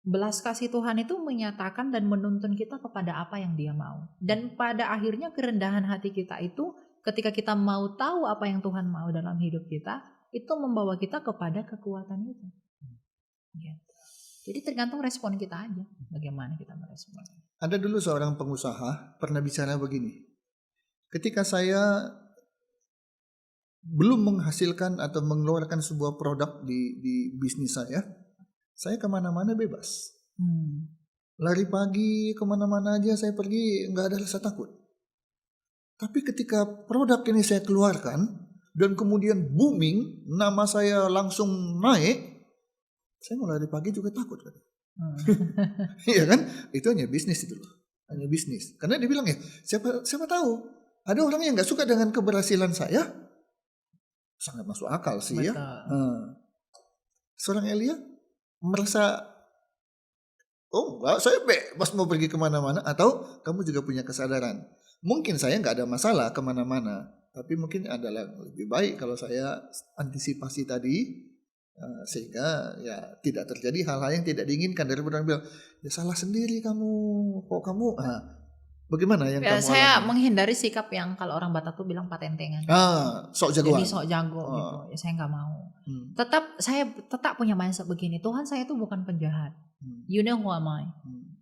belas kasih Tuhan itu menyatakan dan menuntun kita kepada apa yang Dia mau. Dan pada akhirnya kerendahan hati kita itu ketika kita mau tahu apa yang Tuhan mau dalam hidup kita, itu membawa kita kepada kekuatan itu. Gitu. Jadi tergantung respon kita aja, bagaimana kita merespon. Ada dulu seorang pengusaha pernah bicara begini, ketika saya belum menghasilkan atau mengeluarkan sebuah produk di bisnis saya kemana-mana bebas. Lari pagi kemana-mana aja saya pergi, nggak ada rasa takut. Tapi ketika produk ini saya keluarkan dan kemudian booming, nama saya langsung naik, saya mau lari pagi juga takut kan. Iya kan? Itu hanya bisnis itu loh. Hanya bisnis. Karena dia bilang ya, siapa tahu ada orang yang nggak suka dengan keberhasilan saya. Sangat masuk akal sih. Betul. Ya. Seorang Elia merasa, oh enggak, saya bebas mau pergi kemana-mana. Atau kamu juga punya kesadaran, mungkin saya nggak ada masalah kemana-mana, tapi mungkin adalah lebih baik kalau saya antisipasi tadi, sehingga ya tidak terjadi hal-hal yang tidak diinginkan. Daripada bilang ya salah sendiri kamu, kok kamu bagaimana yang kamu saya alami? menghindari sikap yang kalau orang Batak tuh bilang patentengan. Sok jagoan. Jadi sok jago gitu. Ya saya nggak mau. Saya tetap punya mindset begini. Tuhan, saya itu bukan penjahat. You know who am I?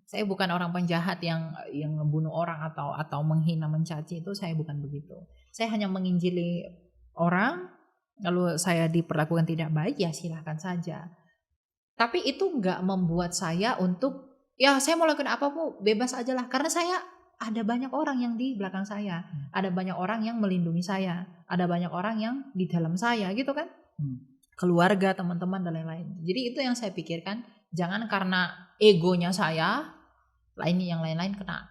Saya bukan orang penjahat yang ngebunuh orang atau menghina, mencaci, itu saya bukan begitu. Saya hanya menginjili orang. Lalu saya diperlakukan tidak baik, ya silahkan saja. Tapi itu nggak membuat saya untuk, ya saya mau lakukan apapun bebas aja lah. Karena saya ada banyak orang yang di belakang saya, ada banyak orang yang melindungi saya, ada banyak orang yang di dalam saya gitu kan. Keluarga, teman-teman dan lain-lain. Jadi itu yang saya pikirkan, jangan karena egonya saya, yang lain-lain kena.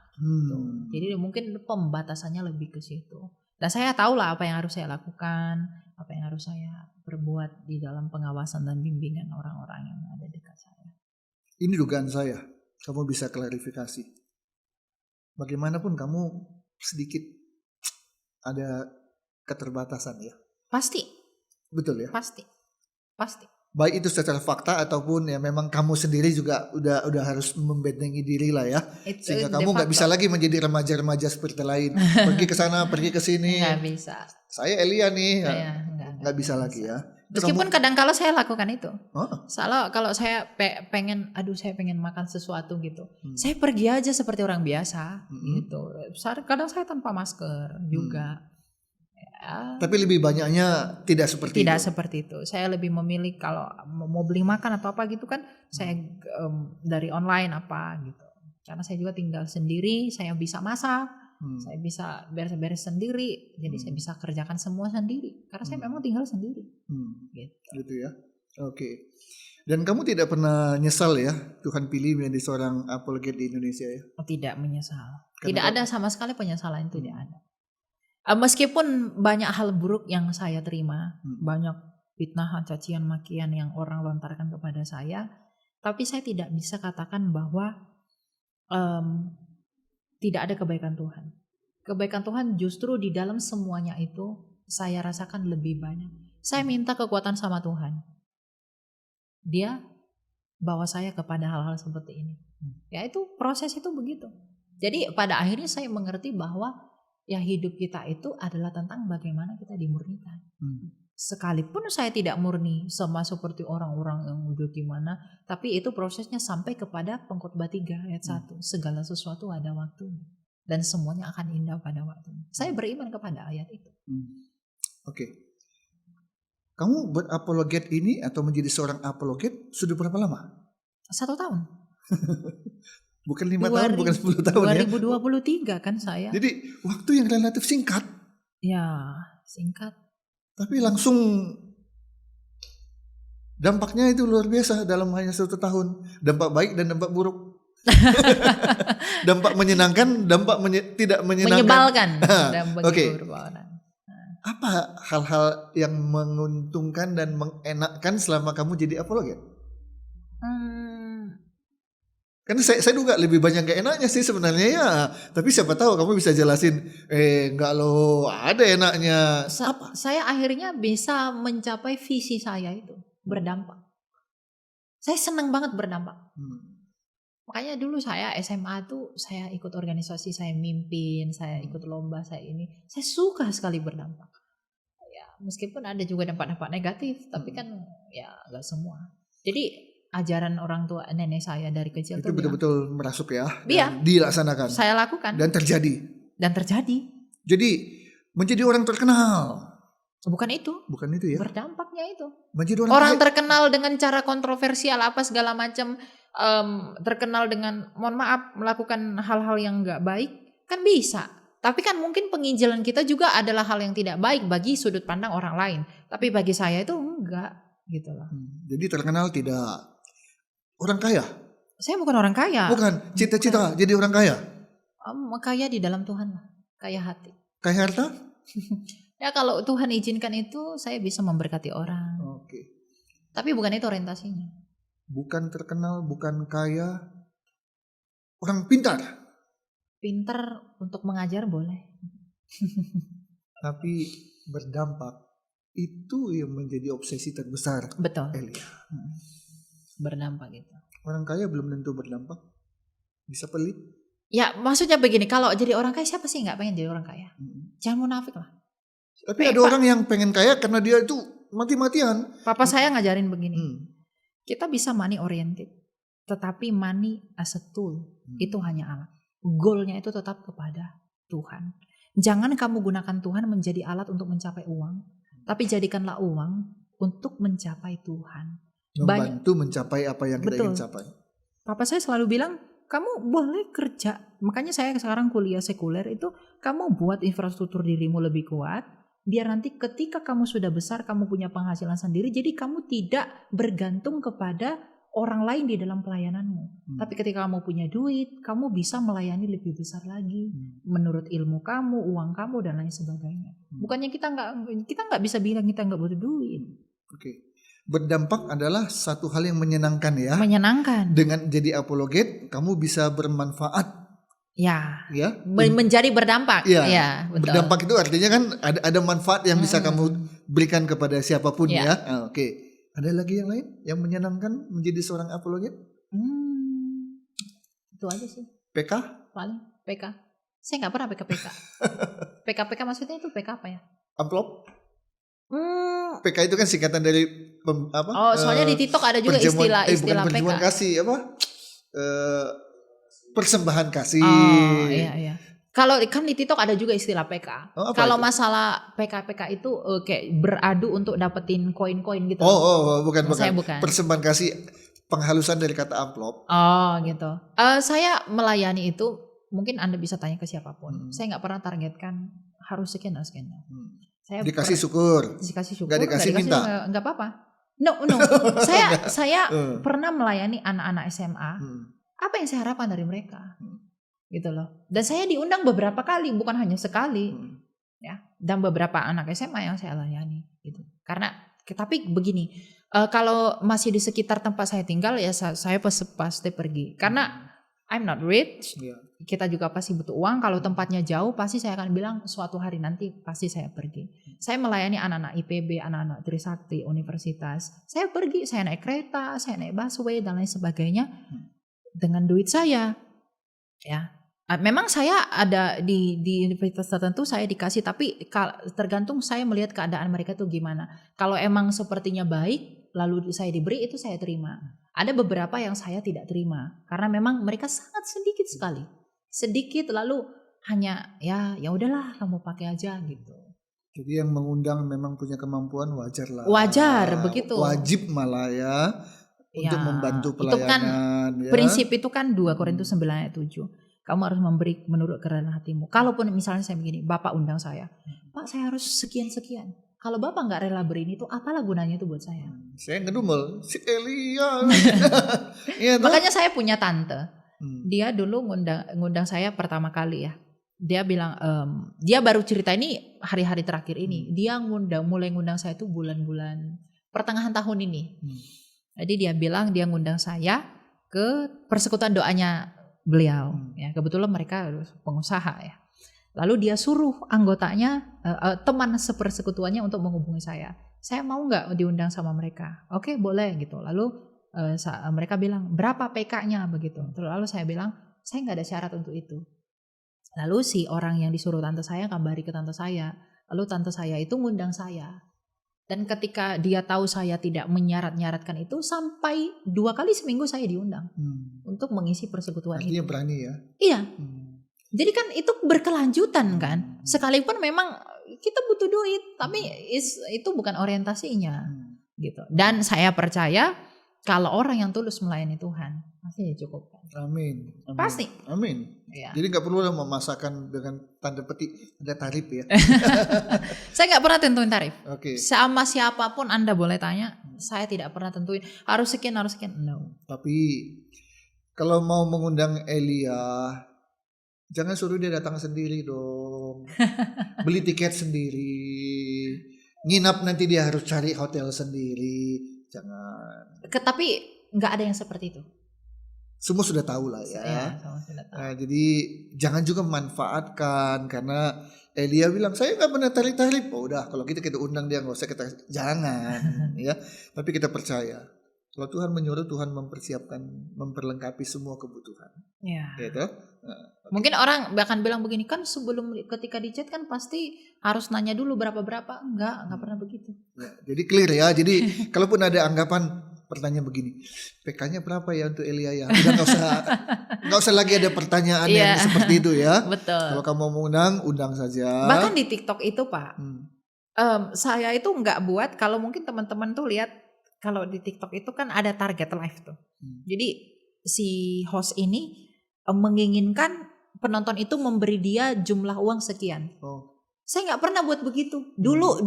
Jadi mungkin pembatasannya lebih ke situ. Dan saya tahu lah apa yang harus saya lakukan, apa yang harus saya perbuat di dalam pengawasan dan bimbingan orang-orang yang ada dekat saya. Ini dugaan saya, kamu bisa klarifikasi. Bagaimanapun kamu sedikit ada keterbatasan ya. Pasti. Betul ya? Pasti. Baik itu secara fakta ataupun ya memang kamu sendiri juga udah harus membentengi diri lah ya. Sehingga kamu nggak bisa lagi menjadi remaja-remaja seperti lain. Pergi ke sana, pergi ke sini. Nggak bisa. Saya Elia nih, nggak bisa lagi ya. Meskipun kadang-kala saya lakukan itu. Salah kalau saya pengen makan sesuatu gitu. Saya pergi aja seperti orang biasa gitu. Kadang saya tanpa masker juga. Ya. Tapi lebih banyaknya tidak seperti itu. Tidak seperti itu. Saya lebih memilih kalau mau beli makan atau apa gitu kan, saya dari online apa gitu. Karena saya juga tinggal sendiri, saya bisa masak, saya bisa beres-beres sendiri, jadi saya bisa kerjakan semua sendiri. Karena saya memang tinggal sendiri. Gitu ya. Oke. Dan kamu tidak pernah nyesal ya Tuhan pilih menjadi seorang apologet di Indonesia ya? Tidak menyesal. Tidak ada sama sekali penyesalan itu, tidak ada. Meskipun banyak hal buruk yang saya terima, banyak fitnah, cacian, makian yang orang lontarkan kepada saya, tapi saya tidak bisa katakan bahwa tidak ada kebaikan Tuhan. Kebaikan Tuhan justru di dalam semuanya itu saya rasakan lebih banyak. Saya minta kekuatan sama Tuhan. Dia bawa saya kepada hal-hal seperti ini. Ya itu proses itu begitu. Jadi pada akhirnya saya mengerti bahwa ya hidup kita itu adalah tentang bagaimana kita dimurnikan. Sekalipun saya tidak murni sama seperti orang-orang yang udah gimana, tapi itu prosesnya sampai kepada Pengkhotbah 3 ayat 1. Segala sesuatu ada waktunya. dan semuanya akan indah pada waktunya. Saya beriman kepada ayat itu. Oke. Kamu berapologet ini atau menjadi seorang apologet sudah berapa lama? 1 tahun. Bukan 5 tahun, bukan 10 tahun 2023 kan saya. Jadi waktu yang relatif singkat. Ya, singkat. Tapi langsung dampaknya itu luar biasa dalam hanya 1 tahun. Dampak baik dan dampak buruk. Dampak menyenangkan, dampak tidak menyenangkan. Menyebalkan. Oke. Apa hal-hal yang menguntungkan dan mengenakkan selama kamu jadi apologet? Karena saya juga lebih banyak gak enaknya sih sebenarnya ya. Tapi siapa tahu kamu bisa jelasin, enggak loh, ada enaknya. Apa? Saya akhirnya bisa mencapai visi saya itu, berdampak. Saya senang banget berdampak. Makanya dulu saya SMA tuh saya ikut organisasi, saya mimpin, saya ikut lomba, saya suka sekali berdampak. Ya, meskipun ada juga dampak-dampak negatif, tapi kan ya nggak semua. Jadi ajaran orang tua nenek saya dari kecil itu betul-betul merasuk ya, dan dilaksanakan. Saya lakukan dan terjadi. Jadi menjadi orang terkenal. Bukan itu ya. Berdampaknya itu. Menjadi orang terkenal dengan cara kontroversial apa segala macam. Terkenal dengan mohon maaf melakukan hal-hal yang nggak baik kan bisa, tapi kan mungkin penginjilan kita juga adalah hal yang tidak baik bagi sudut pandang orang lain, tapi bagi saya itu enggak gitu loh. Jadi terkenal tidak orang kaya. Saya bukan orang kaya. Bukan cita-cita jadi orang kaya. Kaya di dalam Tuhan lah, kaya hati. Kaya harta? Ya kalau Tuhan izinkan itu saya bisa memberkati orang. Oke. Tapi bukan itu orientasinya. Bukan terkenal, bukan kaya, orang pintar. Pintar untuk mengajar boleh. Tapi berdampak itu yang menjadi obsesi terbesar. Betul. Elia. Berdampak gitu. Orang kaya belum tentu berdampak. Bisa pelit. Ya maksudnya begini, kalau jadi orang kaya siapa sih nggak pengen jadi orang kaya? Jangan munafik lah. Tapi ada orang yang pengen kaya karena dia itu mati-matian. Papa saya ngajarin begini. Kita bisa money oriented, tetapi money as a tool itu hanya alat. Goalnya itu tetap kepada Tuhan. Jangan kamu gunakan Tuhan menjadi alat untuk mencapai uang, tapi jadikanlah uang untuk mencapai Tuhan. Membantu mencapai apa yang kita ingin capai. Papa saya selalu bilang, kamu boleh kerja. Makanya saya sekarang kuliah sekuler itu, kamu buat infrastruktur dirimu lebih kuat. Biar nanti ketika kamu sudah besar, kamu punya penghasilan sendiri. Jadi kamu tidak bergantung kepada orang lain di dalam pelayananmu. Tapi ketika kamu punya duit, kamu bisa melayani lebih besar lagi. Menurut ilmu kamu, uang kamu, dan lain sebagainya. Bukannya kita nggak bisa bilang kita nggak butuh duit. Oke. Berdampak adalah satu hal yang menyenangkan ya. Menyenangkan. Dengan jadi apologet, kamu bisa bermanfaat. Ya. Menjadi berdampak. Ya, betul. Berdampak itu artinya kan ada manfaat yang bisa kamu berikan kepada siapapun ya. Oke. Ada lagi yang lain yang menyenangkan menjadi seorang apologet? Itu aja sih. PK? Paling PK. Saya nggak pernah PK. PK maksudnya itu PK apa ya? Amplop? PK itu kan singkatan dari apa? Oh, soalnya di TikTok ada juga istilah bukan PK. Perjamuan kasih apa? Persembahan kasih. Oh iya. Kalau kan di TikTok ada juga istilah PK. Kalau masalah PK itu kayak beradu untuk dapetin koin-koin gitu. Bukan. Saya bukan. Persembahan kasih penghalusan dari kata amplop. Oh gitu. Saya melayani itu mungkin Anda bisa tanya ke siapapun. Saya nggak pernah targetkan harus sekian. Saya dikasih syukur. Gak dikasih minta. Nggak apa-apa. No. Saya pernah melayani anak-anak SMA. Apa yang saya harapkan dari mereka? Gitu loh. Dan saya diundang beberapa kali, bukan hanya sekali. Ya, dan beberapa anak SMA yang saya layani gitu. Karena tapi begini, kalau masih di sekitar tempat saya tinggal ya saya pasti pergi. Karena I'm not rich. Kita juga pasti butuh uang. Kalau tempatnya jauh pasti saya akan bilang suatu hari nanti pasti saya pergi. Saya melayani anak-anak IPB, anak-anak Trisakti, universitas. Saya pergi, saya naik kereta, saya naik busway dan lain sebagainya. Dengan duit saya, ya. Memang saya ada di universitas tertentu saya dikasih, tapi tergantung saya melihat keadaan mereka tuh gimana. Kalau emang sepertinya baik, lalu saya diberi itu saya terima. Ada beberapa yang saya tidak terima karena memang mereka sangat sedikit sekali, lalu hanya ya udahlah kamu pakai aja gitu. Jadi yang mengundang memang punya kemampuan wajar lah. Wajar begitu. Wajib malah ya untuk membantu pelayanan. Itu kan ya. prinsip itu kan 2 Korintus 9 ayat 7. Kamu harus memberi menurut kerendahan hatimu. Kalaupun misalnya saya begini, Bapak undang saya, Pak saya harus sekian. Kalau Bapak nggak rela beri ini tuh apalah gunanya itu buat saya? Saya ngedumel si Elia. Ya, makanya saya punya tante. Dia dulu ngundang saya pertama kali ya. Dia bilang dia baru cerita ini hari-hari terakhir ini. Dia mulai ngundang saya itu bulan-bulan pertengahan tahun ini. Jadi dia bilang dia ngundang saya ke persekutuan doanya beliau. Ya kebetulan mereka pengusaha ya. Lalu dia suruh anggotanya teman sepersekutuannya untuk menghubungi saya. Saya mau nggak diundang sama mereka? Oke boleh gitu. Lalu mereka bilang berapa PK-nya begitu. Terus lalu saya bilang saya nggak ada syarat untuk itu. Lalu si orang yang disuruh tante saya kembali ke tante saya. Lalu tante saya itu ngundang saya. Dan ketika dia tahu saya tidak menyarat-nyaratkan itu, sampai 2 kali seminggu saya diundang untuk mengisi persekutuan itu. Artinya berani ya? Iya. Jadi kan itu berkelanjutan kan. Sekalipun memang kita butuh duit, tapi itu bukan orientasinya gitu. Dan saya percaya kalau orang yang tulus melayani Tuhan pasti dicukupkan. Amin. Pasti. Amin. Ya. Jadi nggak perlu memasakkan dengan tanda petik ada tarif ya. Saya nggak pernah tentuin tarif. Oke. Sama siapapun Anda boleh tanya, saya tidak pernah tentuin harus sekian. No. Tapi kalau mau mengundang Elia, jangan suruh dia datang sendiri dong. Beli tiket sendiri. Nginap nanti dia harus cari hotel sendiri. Jangan. Tapi nggak ada yang seperti itu. Semua sudah tahu lah ya. Semua sudah tahu. Nah, jadi jangan juga memanfaatkan karena Elia bilang saya nggak pernah tarik-tarik. Oh udah kalau kita undang dia nggak usah kita jangan ya. Tapi kita percaya kalau Tuhan menyuruh Tuhan mempersiapkan memperlengkapi semua kebutuhan. Ya. Gitu. Mungkin orang bahkan bilang begini kan sebelum ketika di chat kan pasti harus nanya dulu berapa. Enggak pernah begitu. Ya, jadi clear ya. Jadi kalaupun ada anggapan pertanyaan begini, PK-nya berapa ya untuk Elia ya? Udah nggak usah lagi ada pertanyaan yang seperti itu ya. Betul. Kalau kamu mau undang saja. Bahkan di TikTok itu Pak, saya itu nggak buat. Kalau mungkin teman-teman tuh lihat kalau di TikTok itu kan ada target live tuh. Jadi si host ini menginginkan penonton itu memberi dia jumlah uang sekian. Saya nggak pernah buat begitu. Dulu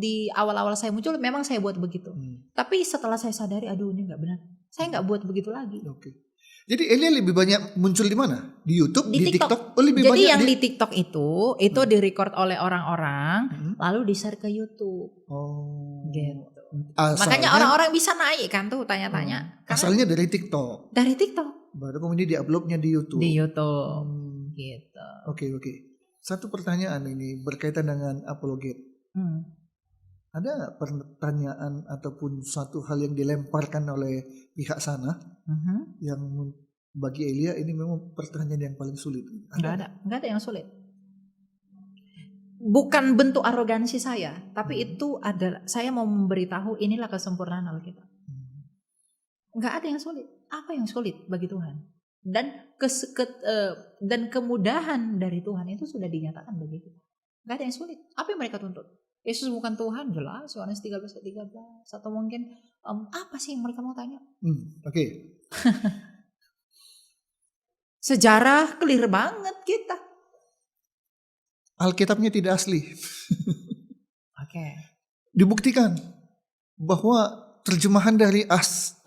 di awal-awal saya muncul memang saya buat begitu. Tapi setelah saya sadari, aduh ini nggak benar. Saya nggak buat begitu lagi. Oke. Jadi Elia lebih banyak muncul di mana? Di YouTube, di TikTok? Jadi banyak yang di TikTok itu direcord oleh orang-orang, lalu di-share ke YouTube. Gitu. Makanya orang-orang bisa naik kan tuh tanya-tanya. Asalnya dari TikTok. Dari TikTok. Baru kemudian di-uploadnya di YouTube. Di YouTube. Gitu. Oke. Satu pertanyaan ini berkaitan dengan apologet. Ada nggak pertanyaan ataupun suatu hal yang dilemparkan oleh pihak sana yang bagi Elia ini memang pertanyaan yang paling sulit? Nggak ada yang sulit. Bukan bentuk arogansi saya, tapi itu adalah saya mau memberitahu inilah kesempurnaan Alkitab. Nggak ada yang sulit. Apa yang sulit bagi Tuhan? Dan kemudahan dari Tuhan itu sudah dinyatakan bagi kita. Gak ada yang sulit. Apa yang mereka tuntut? Yesus bukan Tuhan, jelas. Yohanes 13:13. Atau mungkin apa sih yang mereka mau tanya? Oke. Sejarah clear banget kita. Alkitabnya tidak asli. Oke. Dibuktikan bahwa terjemahan dari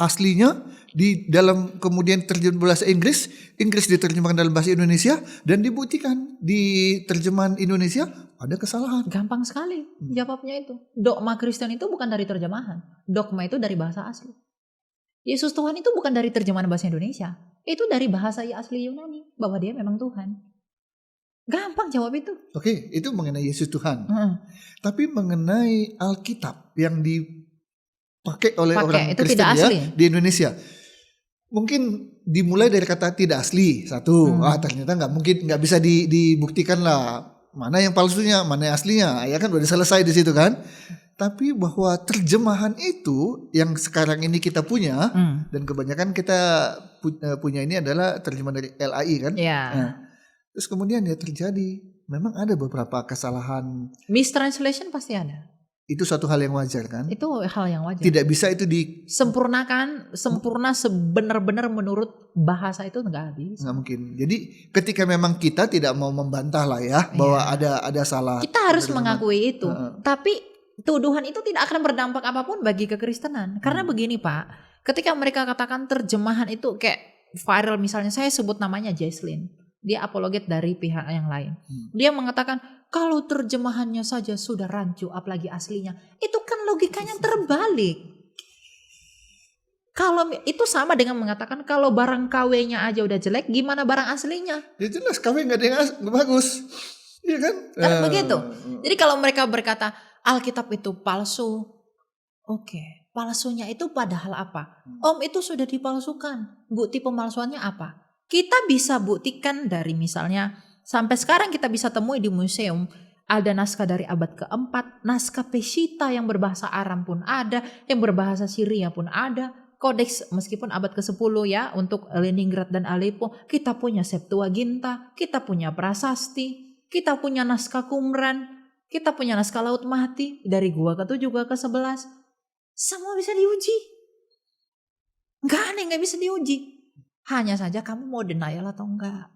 aslinya di dalam kemudian terjemahan bahasa Inggris diterjemahkan dalam bahasa Indonesia dan dibuktikan di terjemahan Indonesia ada kesalahan. Gampang sekali jawabnya itu. Dogma Kristen itu bukan dari terjemahan. Dogma itu dari bahasa asli. Yesus Tuhan itu bukan dari terjemahan bahasa Indonesia. Itu dari bahasa asli Yunani bahwa dia memang Tuhan. Gampang jawab itu. Oke, itu mengenai Yesus Tuhan. Tapi mengenai Alkitab yang dipakai oleh orang Kristen ya di Indonesia. Mungkin dimulai dari kata tidak asli satu. Ternyata nggak bisa dibuktikan lah mana yang palsunya, mana yang aslinya. Ya kan udah selesai di situ kan. Tapi bahwa terjemahan itu yang sekarang ini kita punya dan kebanyakan kita punya ini adalah terjemahan dari LAI kan. Yeah. Nah, Terus kemudian ya terjadi, memang ada beberapa kesalahan. Mistranslation pasti ada. Itu suatu hal yang wajar kan? Itu hal yang wajar. Tidak bisa itu sempurna sebenar-benar menurut bahasa itu nggak bisa. nggak mungkin. Jadi ketika memang kita tidak mau membantah lah ya bahwa ada salah. Kita harus mengakui itu. Tapi tuduhan itu tidak akan berdampak apapun bagi kekristenan. Karena begini Pak, ketika mereka katakan terjemahan itu kayak viral, misalnya saya sebut namanya Jesslyn. Dia apologet dari pihak yang lain. Dia mengatakan kalau terjemahannya saja sudah rancu, apalagi aslinya. Itu kan logikanya terbalik. Kalau itu sama dengan mengatakan kalau barang KW-nya aja udah jelek, gimana barang aslinya? Ya jelas KW nggak ada yang bagus, iya kan? Kan begitu. Jadi kalau mereka berkata Alkitab itu palsu, oke, palsunya itu padahal apa? Om, itu sudah dipalsukan. Bukti pemalsuannya apa? Kita bisa buktikan dari misalnya sampai sekarang kita bisa temui di museum ada naskah dari abad keempat, naskah Peshitta yang berbahasa Aram pun ada, yang berbahasa Syria pun ada, kodeks meskipun abad ke-10 ya untuk Leningrad dan Aleppo, kita punya Septuaginta, kita punya Prasasti, kita punya naskah Qumran, kita punya naskah Laut Mahti dari gua ke-7 gua ke-11. Semua bisa diuji. Enggak ada yang gak bisa diuji. Hanya saja kamu mau denial atau enggak.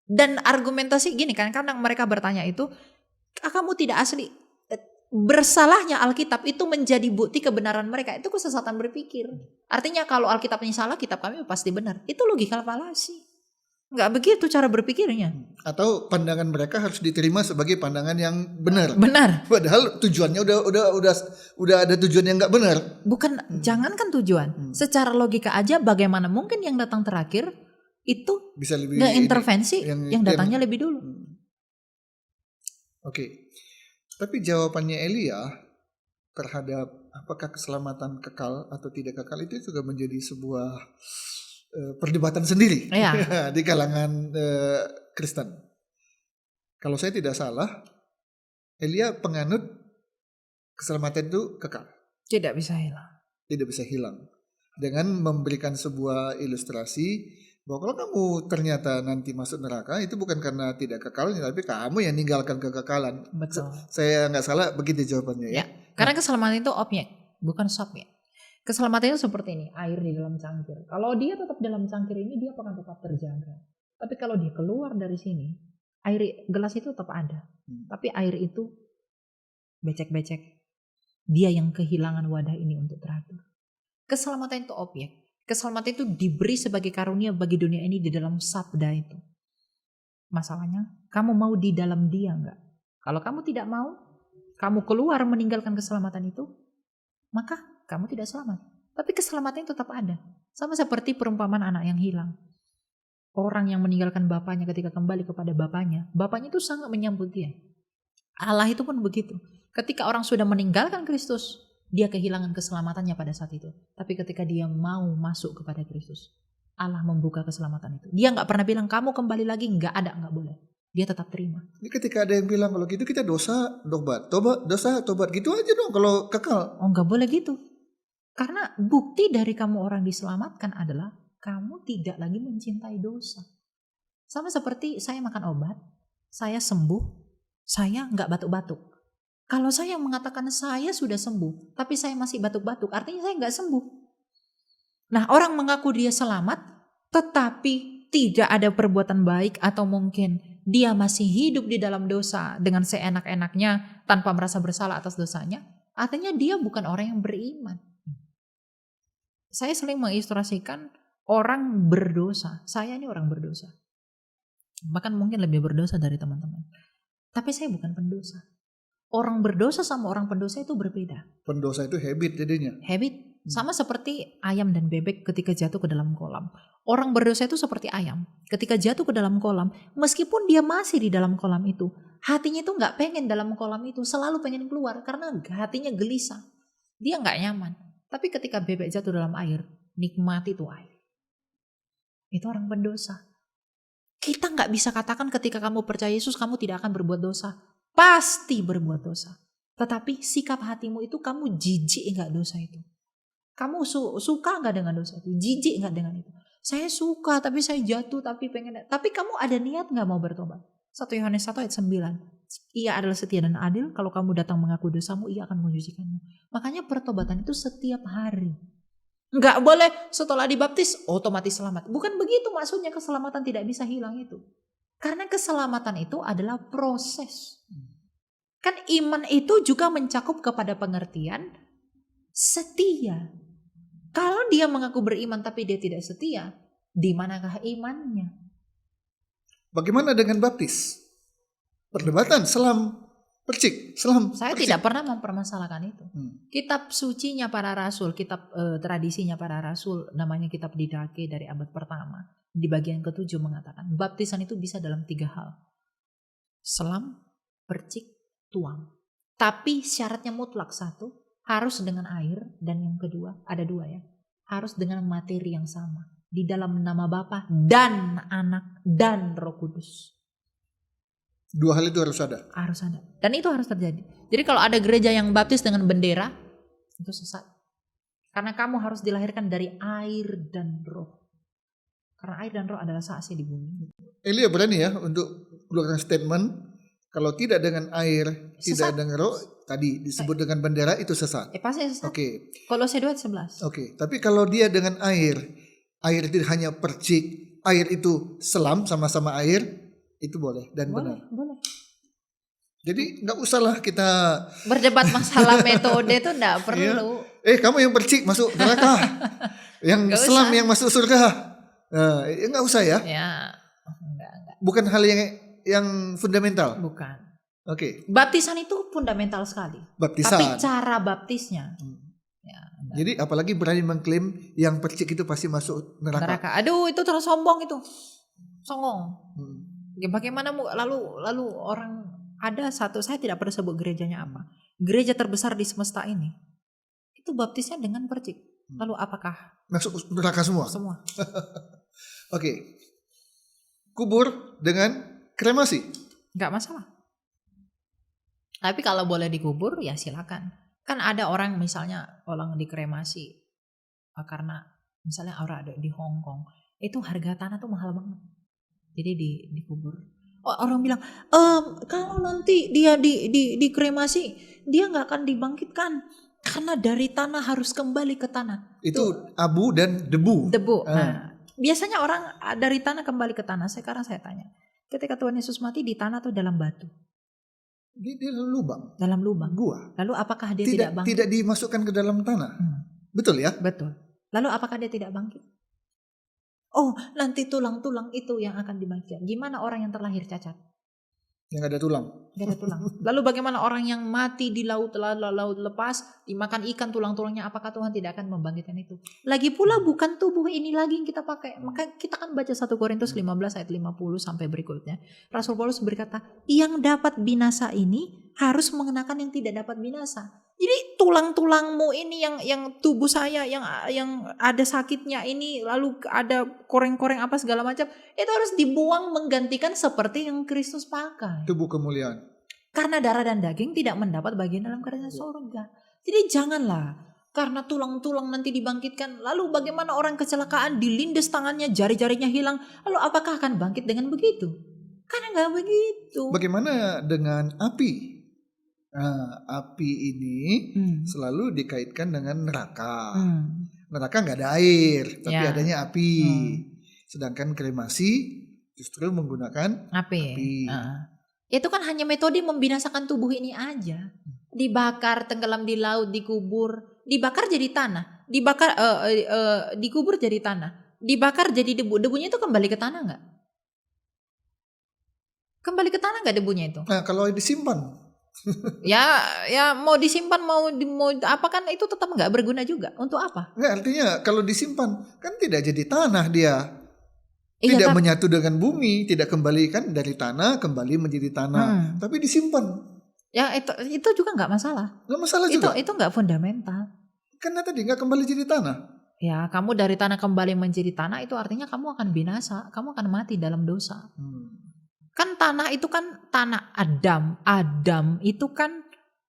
Dan argumentasi gini kan, karena mereka bertanya itu, kamu tidak asli. Bersalahnya Alkitab itu menjadi bukti kebenaran mereka. Itu kesesatan berpikir. Artinya kalau Alkitabnya salah, kitab kami pasti benar. Itu logika falasi. Enggak begitu cara berpikirnya. Atau pandangan mereka harus diterima sebagai pandangan yang benar. Benar. Padahal tujuannya udah ada tujuan yang nggak benar. Bukan, jangankan tujuan. Secara logika aja, bagaimana mungkin yang datang terakhir itu bisa lebih nggak intervensi yang datangnya lebih dulu. Oke. Tapi jawabannya Elia terhadap apakah keselamatan kekal atau tidak kekal itu juga menjadi sebuah perdebatan sendiri di kalangan Kristen. Kalau saya tidak salah, Elia penganut keselamatan itu kekal. Tidak bisa hilang. Tidak bisa hilang. Dengan memberikan sebuah ilustrasi bahwa kalau kamu ternyata nanti masuk neraka itu bukan karena tidak kekal, tapi kamu yang meninggalkan kekekalan. Betul. Saya nggak salah begitu jawabannya ya. Karena keselamatan itu objek, bukan subjek. Keselamatan itu seperti ini, air di dalam cangkir. Kalau dia tetap dalam cangkir ini, dia akan tetap terjaga. Tapi kalau dia keluar dari sini, air gelas itu tetap ada. Tapi air itu becek-becek. Dia yang kehilangan wadah ini untuk teratur. Keselamatan itu objek. Keselamatan itu diberi sebagai karunia bagi dunia ini di dalam sabda itu. Masalahnya, kamu mau di dalam dia enggak? Kalau kamu tidak mau, kamu keluar meninggalkan keselamatan itu, maka kamu tidak selamat. Tapi keselamatan itu tetap ada. Sama seperti perumpamaan anak yang hilang. Orang yang meninggalkan bapaknya ketika kembali kepada bapaknya itu sangat menyambut dia. Allah itu pun begitu. Ketika orang sudah meninggalkan Kristus, dia kehilangan keselamatannya pada saat itu. Tapi ketika dia mau masuk kepada Kristus, Allah membuka keselamatan itu. Dia gak pernah bilang kamu kembali lagi, gak boleh. Dia tetap terima. Ini ketika ada yang bilang kalau gitu kita dosa tobat gitu aja dong kalau kekal. Oh gak boleh gitu. Karena bukti dari kamu orang diselamatkan adalah kamu tidak lagi mencintai dosa. Sama seperti saya makan obat, saya sembuh, saya gak batuk-batuk. Kalau saya mengatakan saya sudah sembuh, tapi saya masih batuk-batuk, artinya saya gak sembuh. Nah, orang mengaku dia selamat, tetapi tidak ada perbuatan baik atau mungkin dia masih hidup di dalam dosa dengan seenak-enaknya tanpa merasa bersalah atas dosanya, artinya dia bukan orang yang beriman. Saya sering mengilustrasikan orang berdosa. Saya ini orang berdosa. Bahkan mungkin lebih berdosa dari teman-teman. Tapi saya bukan pendosa. Orang berdosa sama orang pendosa itu berbeda. Pendosa itu habit jadinya. Habit. Sama seperti ayam dan bebek ketika jatuh ke dalam kolam. Orang berdosa itu seperti ayam. Ketika jatuh ke dalam kolam, meskipun dia masih di dalam kolam itu, hatinya itu gak pengen dalam kolam itu, selalu pengen keluar karena hatinya gelisah. Dia gak nyaman. Tapi ketika bebek jatuh dalam air, nikmati itu air. Itu orang pendosa. Kita gak bisa katakan ketika kamu percaya Yesus, kamu tidak akan berbuat dosa. Pasti berbuat dosa. Tetapi sikap hatimu itu kamu jijik gak dosa itu. Kamu suka gak dengan dosa itu? Jijik gak dengan itu? Saya suka tapi saya jatuh tapi pengen. Tapi kamu ada niat gak mau bertobat? 1 Yohanes 1 ayat 9. Ia adalah setia dan adil. Kalau kamu datang mengaku dosamu, ia akan mensucikanmu. Makanya pertobatan itu setiap hari. Gak boleh setelah dibaptis otomatis selamat. Bukan begitu maksudnya, keselamatan tidak bisa hilang itu. Karena keselamatan itu adalah proses. Kan iman itu juga mencakup kepada pengertian setia. Kalau dia mengaku beriman tapi dia tidak setia, di manakah imannya? Bagaimana dengan baptis? Perdebatan, selam, percik, selam. Saya percik. tidak pernah mempermasalahkan itu. Kitab sucinya para rasul, kitab tradisinya para rasul, namanya kitab Didache dari abad pertama. Di bagian ke-7 mengatakan, baptisan itu bisa dalam 3 hal. Selam, percik, tuang. Tapi syaratnya mutlak, 1, harus dengan air, dan yang kedua, ada 2 ya, harus dengan materi yang sama. Di dalam nama Bapa dan Anak dan Roh Kudus. 2 hal itu harus ada. Harus ada. Dan itu harus terjadi. Jadi kalau ada gereja yang baptis dengan bendera, itu sesat. Karena kamu harus dilahirkan dari air dan roh. Karena air dan roh adalah saksi di bumi. Elia berani ya untuk keluarkan statement, kalau tidak dengan air, Sesat. tidak dengan roh, tadi disebut dengan bendera, itu sesat. Pasti sesat. Oke. Kolose 2:11. Oke, tapi kalau dia dengan air itu hanya percik, air itu selam sama-sama air, itu boleh dan benar. Boleh. Jadi nggak usahlah kita Berdebat masalah metode itu enggak perlu. kamu yang percik masuk neraka, yang Nggak selam usah. yang masuk surga. Nah, nggak usah ya. Ya, enggak. Bukan hal yang fundamental. Bukan. Oke, Baptisan itu fundamental sekali. baptisan. Tapi cara baptisnya. Ya, enggak. Jadi apalagi berani mengklaim yang percik itu pasti masuk neraka. Neraka. Aduh, itu terlalu sombong itu. Songong. Hmm. Ya, bagaimana lalu orang ada satu, saya tidak pernah sebut gerejanya apa. Gereja terbesar di semesta ini. Itu baptisnya dengan percik. Lalu apakah Masuk neraka semua. semua? Oke. Kubur dengan kremasi. Enggak masalah. Tapi kalau boleh dikubur ya silakan. Kan ada orang misalnya orang dikremasi karena misalnya orang ada di Hong Kong, itu harga tanah tuh mahal banget. Jadi dikubur. Orang bilang, kalau nanti dia dikremasi, dia nggak akan dibangkitkan karena dari tanah harus kembali ke tanah. Itu abu dan debu. Debu. Nah, biasanya orang dari tanah kembali ke tanah. Sekarang saya tanya, ketika Tuhan Yesus mati di tanah atau dalam batu? Di lubang. Dalam lubang. Gua. Lalu apakah dia tidak bangkit? Tidak dimasukkan ke dalam tanah. Betul ya? Betul. Lalu apakah dia tidak bangkit? Oh, nanti tulang-tulang itu yang akan dibangkitkan. Gimana orang yang terlahir cacat? Yang ada tulang. Gak ada tulang. Lalu bagaimana orang yang mati di laut lepas, dimakan ikan tulang-tulangnya, apakah Tuhan tidak akan membangkitkan itu? Lagi pula bukan tubuh ini lagi yang kita pakai. Maka kita kan baca 1 Korintus 15 ayat 50 sampai berikutnya. Rasul Paulus berkata, yang dapat binasa ini harus mengenakan yang tidak dapat binasa. Jadi tulang-tulangmu ini yang tubuh saya yang ada sakitnya ini, lalu ada koreng-koreng apa segala macam, itu harus dibuang menggantikan seperti yang Kristus pakai. Tubuh kemuliaan. Karena darah dan daging tidak mendapat bagian dalam kerajaan surga. Jadi janganlah karena tulang-tulang nanti dibangkitkan, lalu bagaimana orang kecelakaan dilindas tangannya, jari-jarinya hilang, lalu apakah akan bangkit dengan begitu? Karena nggak begitu. Bagaimana dengan api? Nah, api ini selalu dikaitkan dengan neraka. Neraka nggak ada air, tapi adanya api. Sedangkan kremasi justru menggunakan api. Itu kan hanya metode membinasakan tubuh ini aja. Dibakar, tenggelam di laut, dikubur, dibakar jadi tanah, dibakar, dikubur jadi tanah, dibakar jadi debu. Debunya itu kembali ke tanah nggak? Kembali ke tanah nggak debunya itu? Nah, kalau disimpan. ya mau disimpan mau apa kan itu tetap nggak berguna juga. Untuk apa? Nggak, artinya kalau disimpan kan tidak jadi tanah dia. Tidak menyatu dengan bumi, tidak kembali kan dari tanah kembali menjadi tanah, tapi disimpan. Ya itu juga nggak masalah. Nggak masalah juga. Itu nggak fundamental. Karena tadi nggak kembali jadi tanah. Ya kamu dari tanah kembali menjadi tanah itu artinya kamu akan binasa, kamu akan mati dalam dosa. Kan tanah itu kan tanah Adam. Adam itu kan,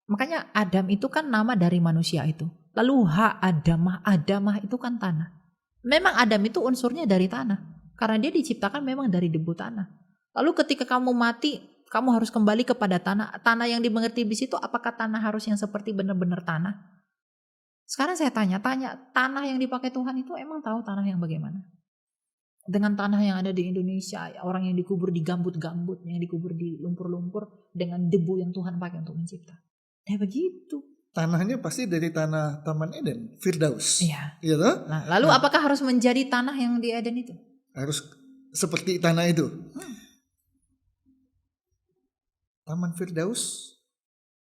makanya Adam itu kan nama dari manusia itu. Lalu Adamah itu kan tanah. Memang Adam itu unsurnya dari tanah. Karena dia diciptakan memang dari debu tanah. Lalu ketika kamu mati, kamu harus kembali kepada tanah. Tanah yang dimengerti di situ, apakah tanah harus yang seperti benar-benar tanah? Sekarang saya tanya, tanah yang dipakai Tuhan itu emang tahu tanah yang bagaimana? Dengan tanah yang ada di Indonesia, orang yang dikubur di gambut-gambut, yang dikubur di lumpur-lumpur, dengan debu yang Tuhan pakai untuk mencipta. Kayak begitu. Tanahnya pasti dari tanah Taman Eden, Firdaus. Iya. Iya toh? Lalu apakah harus menjadi tanah yang di Eden itu? Harus seperti tanah itu. Taman Firdaus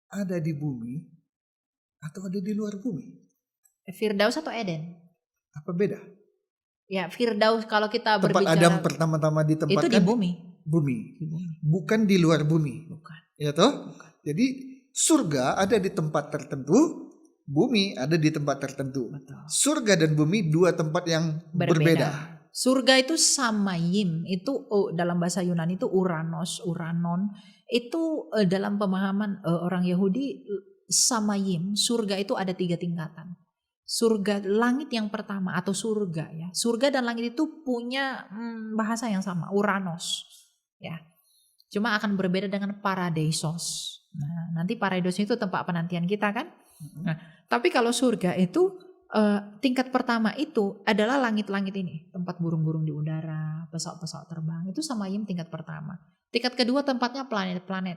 ada di bumi atau ada di luar bumi? Firdaus atau Eden? Apa beda? Ya, Firdaus kalau kita Tempat berbicara Adam pertama-tama ditempatkan itu di bumi. Bumi. Di bumi. Bukan di luar bumi. Bukan. Ya toh? Bukan. Jadi surga ada di tempat tertentu, bumi ada di tempat tertentu. Betul. Surga dan bumi dua tempat yang berbeda. Surga itu samayim, itu dalam bahasa Yunani itu uranos, uranon. Itu dalam pemahaman orang Yahudi samayim, surga itu ada 3 tingkatan. Surga langit yang pertama atau surga ya. Surga dan langit itu punya bahasa yang sama, uranos. Ya. Cuma akan berbeda dengan paradeisos. Nah, nanti paradeisos itu tempat penantian kita kan. Nah, tapi kalau surga itu tingkat pertama itu adalah langit-langit ini, tempat burung-burung di udara, pesawat-pesawat terbang, itu samayim tingkat pertama. Tingkat kedua tempatnya planet-planet.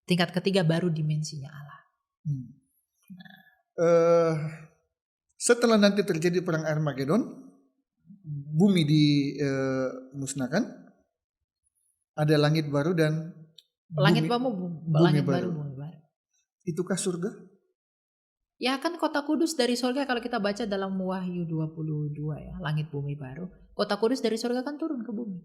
Tingkat ketiga baru dimensinya Allah. Setelah nanti terjadi perang Armageddon, bumi dimusnahkan, ada langit baru dan langit bumi baru. Itukah surga? Ya kan kota kudus dari surga kalau kita baca dalam Wahyu 22 ya, langit bumi baru. Kota kudus dari surga kan turun ke bumi.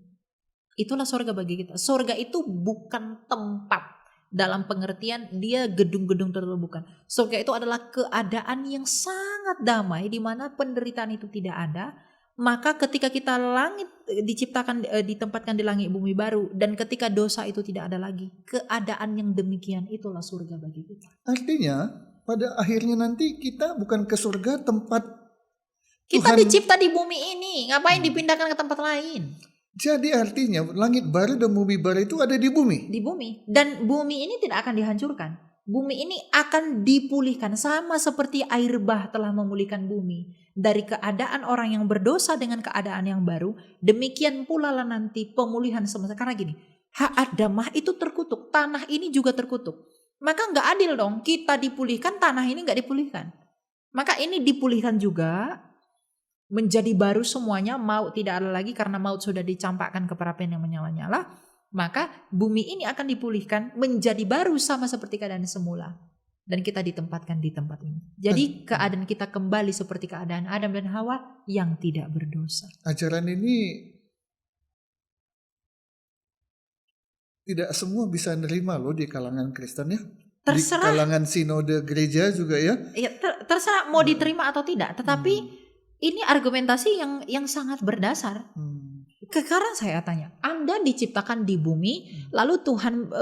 Itulah surga bagi kita. Surga itu bukan tempat dalam pengertian dia gedung-gedung tertentu, bukan. Surga itu adalah keadaan yang sangat damai di mana penderitaan itu tidak ada. Maka ketika kita langit ditempatkan di langit bumi baru dan ketika dosa itu tidak ada lagi, keadaan yang demikian itulah surga bagi kita. Artinya pada akhirnya nanti kita bukan ke surga tempat kita Tuhan dicipta di bumi ini, ngapain dipindahkan ke tempat lain? Jadi artinya langit baru dan bumi baru itu ada di bumi. Di bumi. Dan bumi ini tidak akan dihancurkan. Bumi ini akan dipulihkan sama seperti air bah telah memulihkan bumi. Dari keadaan orang yang berdosa dengan keadaan yang baru, demikian pula lah nanti pemulihan semesta. Karena gini, hak Adamah itu terkutuk, tanah ini juga terkutuk. Maka nggak adil dong, kita dipulihkan, tanah ini nggak dipulihkan. Maka ini dipulihkan juga, menjadi baru semuanya, maut tidak ada lagi karena maut sudah dicampakkan ke perapian yang menyala-nyala. Maka bumi ini akan dipulihkan menjadi baru sama seperti keadaan semula. Dan kita ditempatkan di tempat ini. Jadi keadaan kita kembali seperti keadaan Adam dan Hawa yang tidak berdosa. Ajaran ini tidak semua bisa nerima loh di kalangan Kristen ya. Terserah. Di kalangan sinode gereja juga ya. Ya terserah mau diterima atau tidak. Tetapi ini argumentasi yang sangat berdasar. Sekarang saya tanya, Anda diciptakan di bumi, lalu Tuhan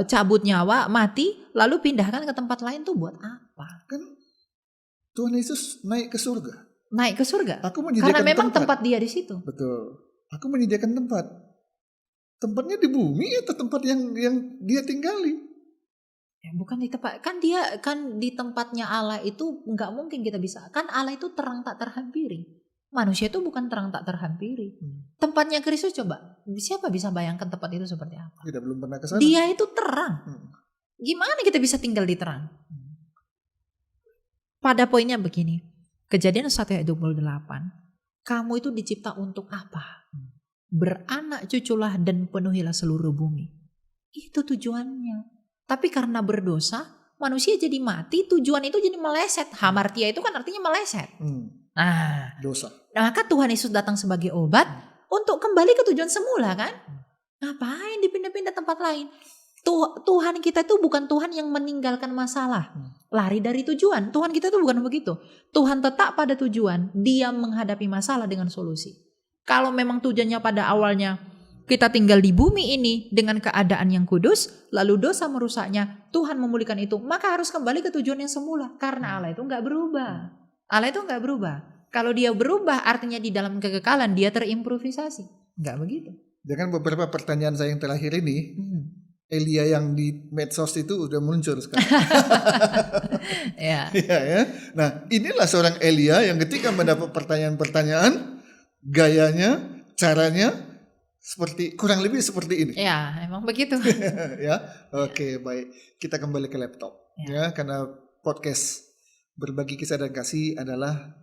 cabut nyawa, mati, lalu pindahkan ke tempat lain tuh buat apa? Kan Tuhan Yesus naik ke surga. Naik ke surga. Aku menyediakan karena memang tempat dia di situ. Betul. Aku menyediakan tempat. Tempatnya di bumi atau tempat yang dia tinggali? Ya, bukan di tempat. Kan dia kan di tempatnya Allah itu nggak mungkin kita bisa. Kan Allah itu terang tak terhampiri. Manusia itu bukan terang tak terhampiri. Tempatnya Kristus coba. Siapa bisa bayangkan tempat itu seperti apa? Kita belum pernah ke sana. Dia itu terang. Gimana kita bisa tinggal di terang? Pada poinnya begini. Kejadian 1 ayat 28. Kamu itu dicipta untuk apa? Beranak cuculah dan penuhilah seluruh bumi. Itu tujuannya. Tapi karena berdosa, manusia jadi mati, tujuan itu jadi meleset. Hamartia itu kan artinya meleset. Nah, dosa. Maka Tuhan Yesus datang sebagai obat untuk kembali ke tujuan semula kan? Ngapain dipindah-pindah tempat lain? Tuhan kita itu bukan Tuhan yang meninggalkan masalah, lari dari tujuan. Tuhan kita itu bukan begitu. Tuhan tetap pada tujuan, dia menghadapi masalah dengan solusi. Kalau memang tujuannya pada awalnya kita tinggal di bumi ini dengan keadaan yang kudus, lalu dosa merusaknya, Tuhan memulihkan itu, maka harus kembali ke tujuan yang semula. Karena Allah itu nggak berubah. Allah itu nggak berubah. Kalau dia berubah artinya di dalam kekekalan dia terimprovisasi. Enggak begitu. Dengan beberapa pertanyaan saya yang terakhir ini, Elia yang di medsos itu udah muncul sekarang. Ya. Ya. Nah, inilah seorang Elia yang ketika mendapat pertanyaan-pertanyaan, gayanya, caranya seperti kurang lebih seperti ini. Ya, emang begitu. Ya, oke, baik. Kita kembali ke laptop. Ya, karena podcast Berbagi Kisah dan Kasih adalah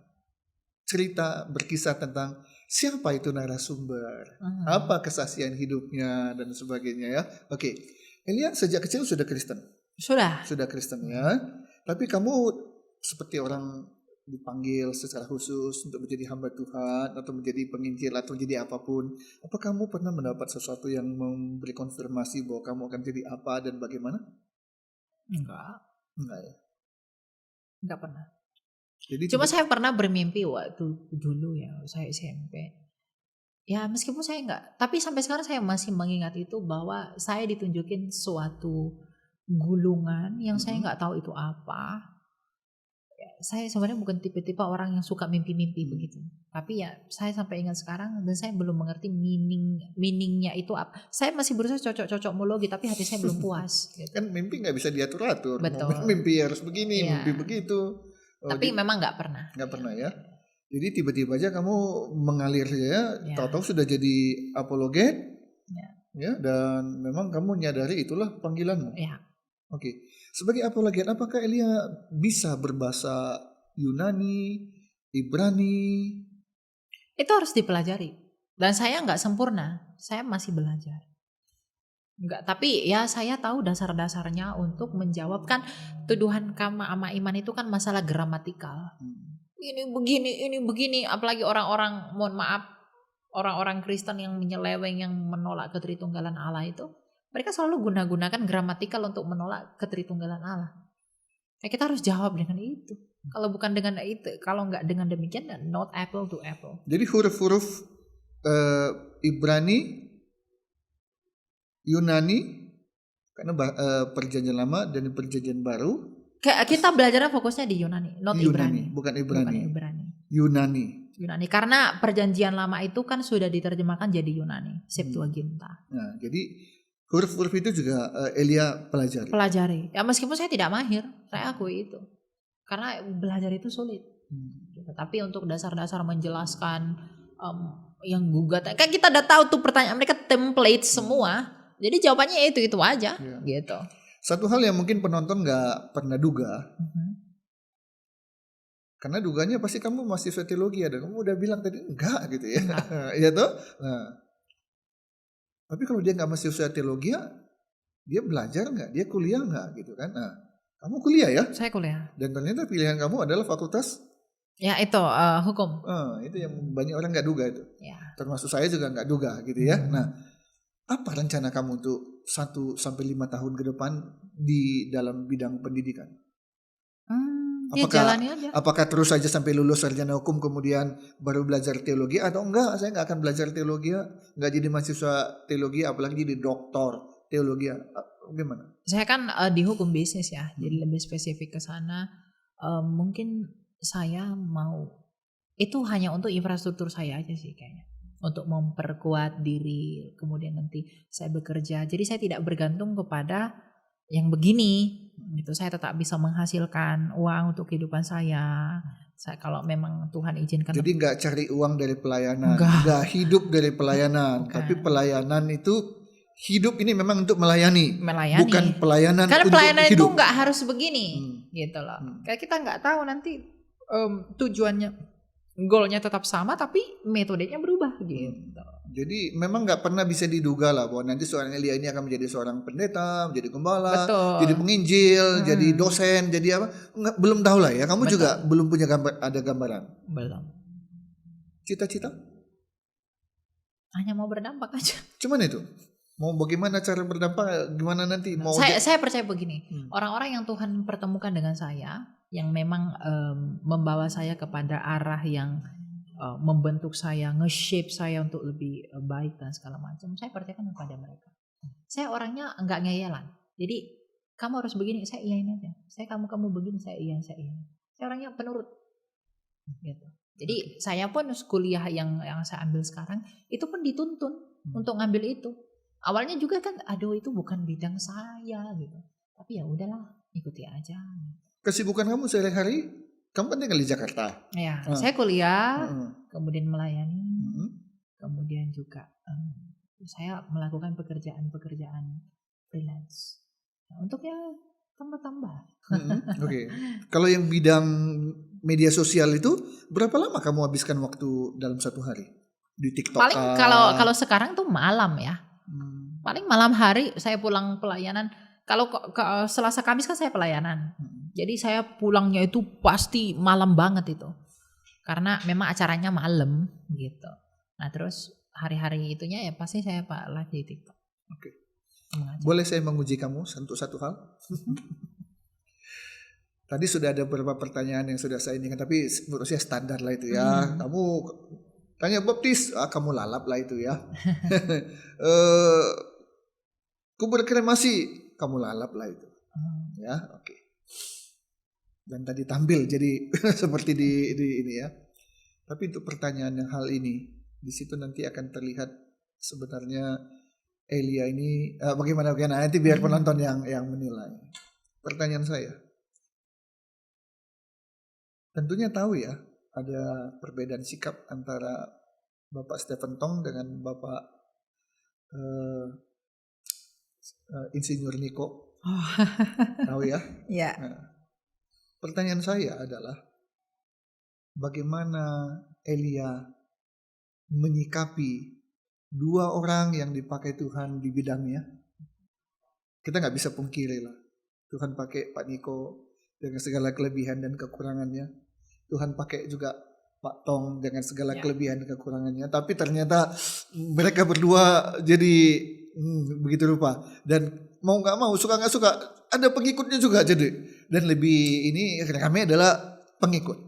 cerita berkisah tentang siapa itu narasumber, apa kesaksian hidupnya dan sebagainya ya. Oke, Elia sejak kecil sudah Kristen. Sudah Kristen ya. Tapi kamu seperti orang dipanggil secara khusus untuk menjadi hamba Tuhan atau menjadi penginjil atau menjadi apapun. Apa kamu pernah mendapat sesuatu yang memberi konfirmasi bahwa kamu akan jadi apa dan bagaimana? Enggak ya. Enggak pernah. Jadi cuma saya pernah bermimpi waktu dulu ya, saya SMP. Ya meskipun saya enggak, tapi sampai sekarang saya masih mengingat itu bahwa saya ditunjukin suatu gulungan yang saya enggak tahu itu apa. Ya, saya sebenarnya bukan tipe-tipe orang yang suka mimpi-mimpi begitu. Tapi ya saya sampai ingat sekarang dan saya belum mengerti meaningnya itu apa. Saya masih berusaha cocok-cocokmologi tapi hati saya belum puas. Gitu. Kan mimpi nggak bisa diatur-atur. Betul. Mimpi harus begini, mimpi begitu. Tapi memang nggak pernah. Nggak pernah ya. Jadi tiba-tiba aja kamu mengalir saja, tahu-tahu sudah jadi apologet, ya, dan memang kamu nyadari itulah panggilanmu. Ya. Oke, sebagai apologet, apakah Elia bisa berbahasa Yunani, Ibrani? Itu harus dipelajari. Dan saya nggak sempurna, saya masih belajar. Enggak, tapi ya saya tahu dasar-dasarnya untuk menjawabkan tuduhan sama iman itu kan masalah gramatikal. Ini begini, apalagi orang-orang, mohon maaf, orang-orang Kristen yang menyeleweng, yang menolak ketritunggalan Allah itu, mereka selalu gunakan gramatikal untuk menolak ketritunggalan Allah. Ya, kita harus jawab dengan itu. Kalau bukan dengan itu, kalau nggak dengan demikian, not apple to apple. Jadi huruf-huruf Ibrani, Yunani, karena perjanjian lama dan perjanjian baru. Kita belajarnya fokusnya di Yunani, not Ibrani. Bukan Ibrani. Bukan Ibrani. Yunani. Karena perjanjian lama itu kan sudah diterjemahkan jadi Yunani, Septuaginta. Nah, jadi huruf-huruf itu juga Elia pelajari. Ya meskipun saya tidak mahir, saya akui itu. Karena belajar itu sulit. Tapi untuk dasar-dasar menjelaskan yang gugatan, kan kita udah tahu tuh pertanyaan mereka template semua. Jadi jawabannya itu aja, gitu. Satu hal yang mungkin penonton nggak pernah duga, karena duganya pasti kamu mahasiswa teologi ada, kamu udah bilang tadi enggak gitu ya, iya toh. Nah, tapi kalau dia nggak mahasiswa teologi, dia belajar nggak, dia kuliah nggak gitu kan? Nah, kamu kuliah ya? Saya kuliah. Dan ternyata pilihan kamu adalah fakultas? Ya itu hukum. Itu yang banyak orang nggak duga itu. Ya. Termasuk saya juga nggak duga gitu ya. Nah. Apa rencana kamu untuk 1-5 tahun ke depan di dalam bidang pendidikan? Apakah terus saja sampai lulus sarjana hukum kemudian baru belajar teologi atau enggak? Saya nggak akan belajar teologi, nggak jadi mahasiswa teologi, apalagi jadi doktor teologi. Gimana? Saya kan di hukum bisnis ya, jadi lebih spesifik ke sana. Mungkin saya mau itu hanya untuk infrastruktur saya aja sih kayaknya. Untuk memperkuat diri, kemudian nanti saya bekerja. Jadi saya tidak bergantung kepada yang begini. Gitu. Saya tetap bisa menghasilkan uang untuk kehidupan saya. Kalau memang Tuhan izinkan. Jadi nggak cari uang dari pelayanan, nggak hidup dari pelayanan. Bukan. Tapi pelayanan itu hidup ini memang untuk melayani. Bukan pelayanan karena untuk pelayanan hidup. Itu nggak harus begini, gitu loh. Kayak kita nggak tahu nanti tujuannya. Goalnya tetap sama tapi metodenya berubah gitu. Jadi memang nggak pernah bisa diduga lah bahwa nanti seorang Elia ini akan menjadi seorang pendeta, menjadi gembala, jadi penginjil, jadi dosen, jadi apa? Belum tahu lah ya. Kamu juga belum punya gambaran. Belum. Cita-cita? Hanya mau berdampak aja. Cuman itu. Mau bagaimana cara berdampak? Gimana nanti? Saya percaya begini. Orang-orang yang Tuhan pertemukan dengan saya, yang memang membawa saya kepada arah yang membentuk saya, nge-shape saya untuk lebih baik dan segala macam. Saya percayakan kepada mereka. Saya orangnya enggak ngeyelan. Jadi kamu harus begini, saya iyain aja. Kamu begini, saya iyain. Saya orangnya penurut. Gitu. Jadi saya pun kuliah yang saya ambil sekarang itu pun dituntun untuk ngambil itu. Awalnya juga kan, aduh itu bukan bidang saya gitu. Tapi ya udahlah, ikuti aja. Kesibukan kamu sehari-hari, kamu kan tinggal di Jakarta. Ya, saya kuliah, kemudian melayani, kemudian juga saya melakukan pekerjaan freelance. Nah, untuk ya tambah-tambah. Oke. Kalau yang bidang media sosial itu berapa lama kamu habiskan waktu dalam satu hari di TikTok? Paling kalau sekarang tuh malam ya. Paling malam hari saya pulang pelayanan. Kalau Selasa Kamis kan saya pelayanan. Jadi saya pulangnya itu pasti malam banget itu. Karena memang acaranya malam gitu. Nah terus hari-hari itunya ya pasti saya live di TikTok. Oke. Boleh saya menguji kamu satu hal? Tadi sudah ada beberapa pertanyaan yang sudah saya ini kan, tapi menurut saya standar lah itu ya. Kamu tanya baptis, kamu lalap lah itu ya. Kubur kremasi, kamu lalap lah itu. Ya, oke. Dan tadi tampil jadi seperti di ini ya. Tapi untuk pertanyaan yang hal ini, di situ nanti akan terlihat sebenarnya Elia ini bagaimana nanti biar penonton yang menilai. Pertanyaan saya, tentunya tahu ya ada perbedaan sikap antara Bapak Stephen Tong dengan Bapak Insinyur Niko. Tahu ya? Ya. Nah, pertanyaan saya adalah bagaimana Elia menyikapi dua orang yang dipakai Tuhan di bidangnya. Kita nggak bisa pungkiri lah. Tuhan pakai Pak Niko dengan segala kelebihan dan kekurangannya. Tuhan pakai juga Pak Tong dengan segala kelebihan dan kekurangannya. Tapi ternyata mereka berdua jadi begitu rupa. Dan mau nggak mau, suka nggak suka, ada pengikutnya juga jadi. Dan lebih ini kami adalah pengikut.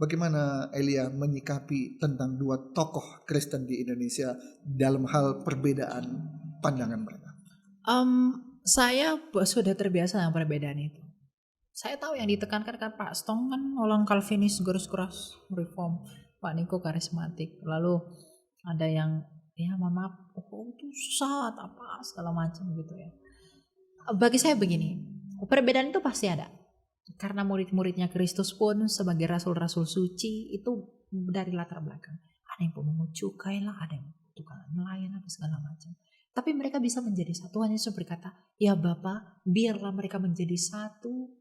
Bagaimana Elia menyikapi tentang dua tokoh Kristen di Indonesia dalam hal perbedaan pandangan mereka? Saya sudah terbiasa dengan perbedaan itu. Saya tahu yang ditekankan kan Pak Stong kan orang Calvinis garis keras reform, Pak Niko karismatik. Lalu ada yang ya maaf, itu sesat apa segala macam gitu ya. Bagi saya begini, perbedaan itu pasti ada. Karena murid-muridnya Kristus pun sebagai rasul-rasul suci itu dari latar belakang. Ada yang pemungut cukai lah, ada yang tukang nelayan apa segala macam. Tapi mereka bisa menjadi satu. Hanya Yesus berkata, ya Bapa, biarlah mereka menjadi satu.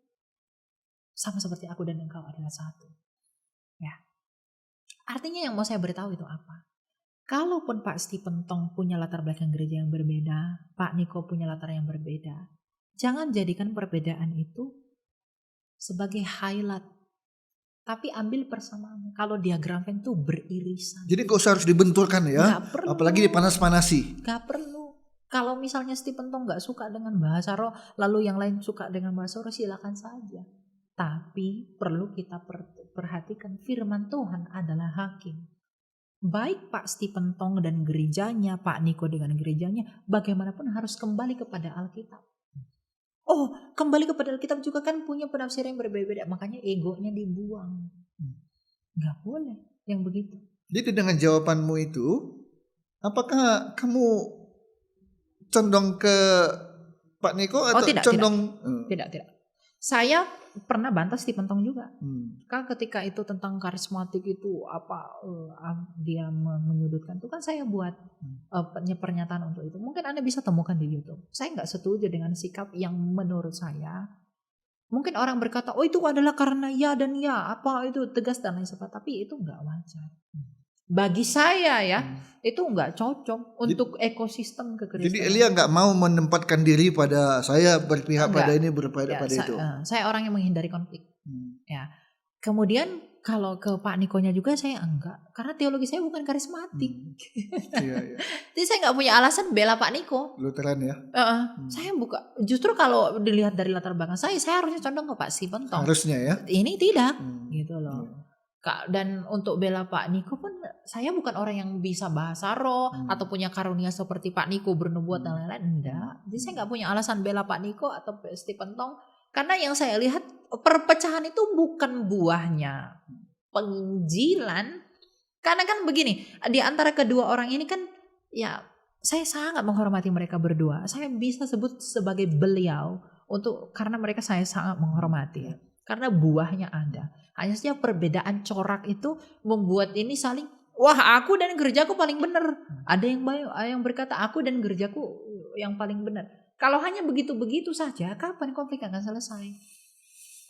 Sama seperti aku dan engkau adalah satu. Ya. Artinya yang mau saya beritahu itu apa? Kalaupun Pak Stephen Tong punya latar belakang gereja yang berbeda, Pak Niko punya latar yang berbeda, jangan jadikan perbedaan itu sebagai highlight, tapi ambil persamaan. Kalau diagram Venn itu beririsan. Jadi gak usah harus dibenturkan ya, apalagi dipanas-panasi. Gak perlu. Kalau misalnya Stephen Tong gak suka dengan bahasa roh, lalu yang lain suka dengan bahasa roh, silakan saja. Tapi perlu kita perhatikan firman Tuhan adalah hakim. Baik Pak Stephen Tong dan gerejanya, Pak Niko dengan gerejanya, bagaimanapun harus kembali kepada Alkitab. Oh, kembali kepada Alkitab juga kan punya penafsiran yang berbeda-beda. Makanya egonya dibuang. Gak boleh yang begitu. Jadi dengan jawabanmu itu, apakah kamu condong ke Pak Niko atau condong? Tidak. Saya pernah bantah Stephen Tong juga. Kan ketika itu tentang karismatik itu dia menyudutkan itu kan saya buat pernyataan untuk itu. Mungkin Anda bisa temukan di YouTube. Saya nggak setuju dengan sikap yang menurut saya. Mungkin orang berkata, oh itu adalah karena ya dan ya, apa itu tegas dan lain sebagainya. Tapi itu nggak wajar. Bagi saya ya, itu nggak cocok untuk ekosistem kekristenan. Jadi Elia nggak mau menempatkan diri pada saya berpihak pada ini pada itu. Saya orang yang menghindari konflik. Ya. Kemudian kalau ke Pak Nikonya juga saya enggak, karena teologi saya bukan karismatik. Iya. Jadi saya nggak punya alasan bela Pak Niko. Lutheran ya. Saya justru kalau dilihat dari latar belakang saya harusnya condong ke Pak Stephen Tong. Harusnya ya. Ini tidak, gitu loh. Dan untuk bela Pak Niko pun saya bukan orang yang bisa bahasa roh atau punya karunia seperti Pak Niko bernubuat dan lain-lain. Enggak. Jadi saya nggak punya alasan bela Pak Niko atau Stephen Tong. Karena yang saya lihat perpecahan itu bukan buahnya penginjilan. Karena kan begini, di antara kedua orang ini kan ya saya sangat menghormati mereka berdua. Saya bisa sebut sebagai beliau karena mereka saya sangat menghormati ya. Karena buahnya ada. Hanya saja perbedaan corak itu membuat ini saling, wah aku dan gerejaku paling benar. Ada yang berkata aku dan gerejaku yang paling benar. Kalau hanya begitu-begitu saja, kapan konflik akan selesai?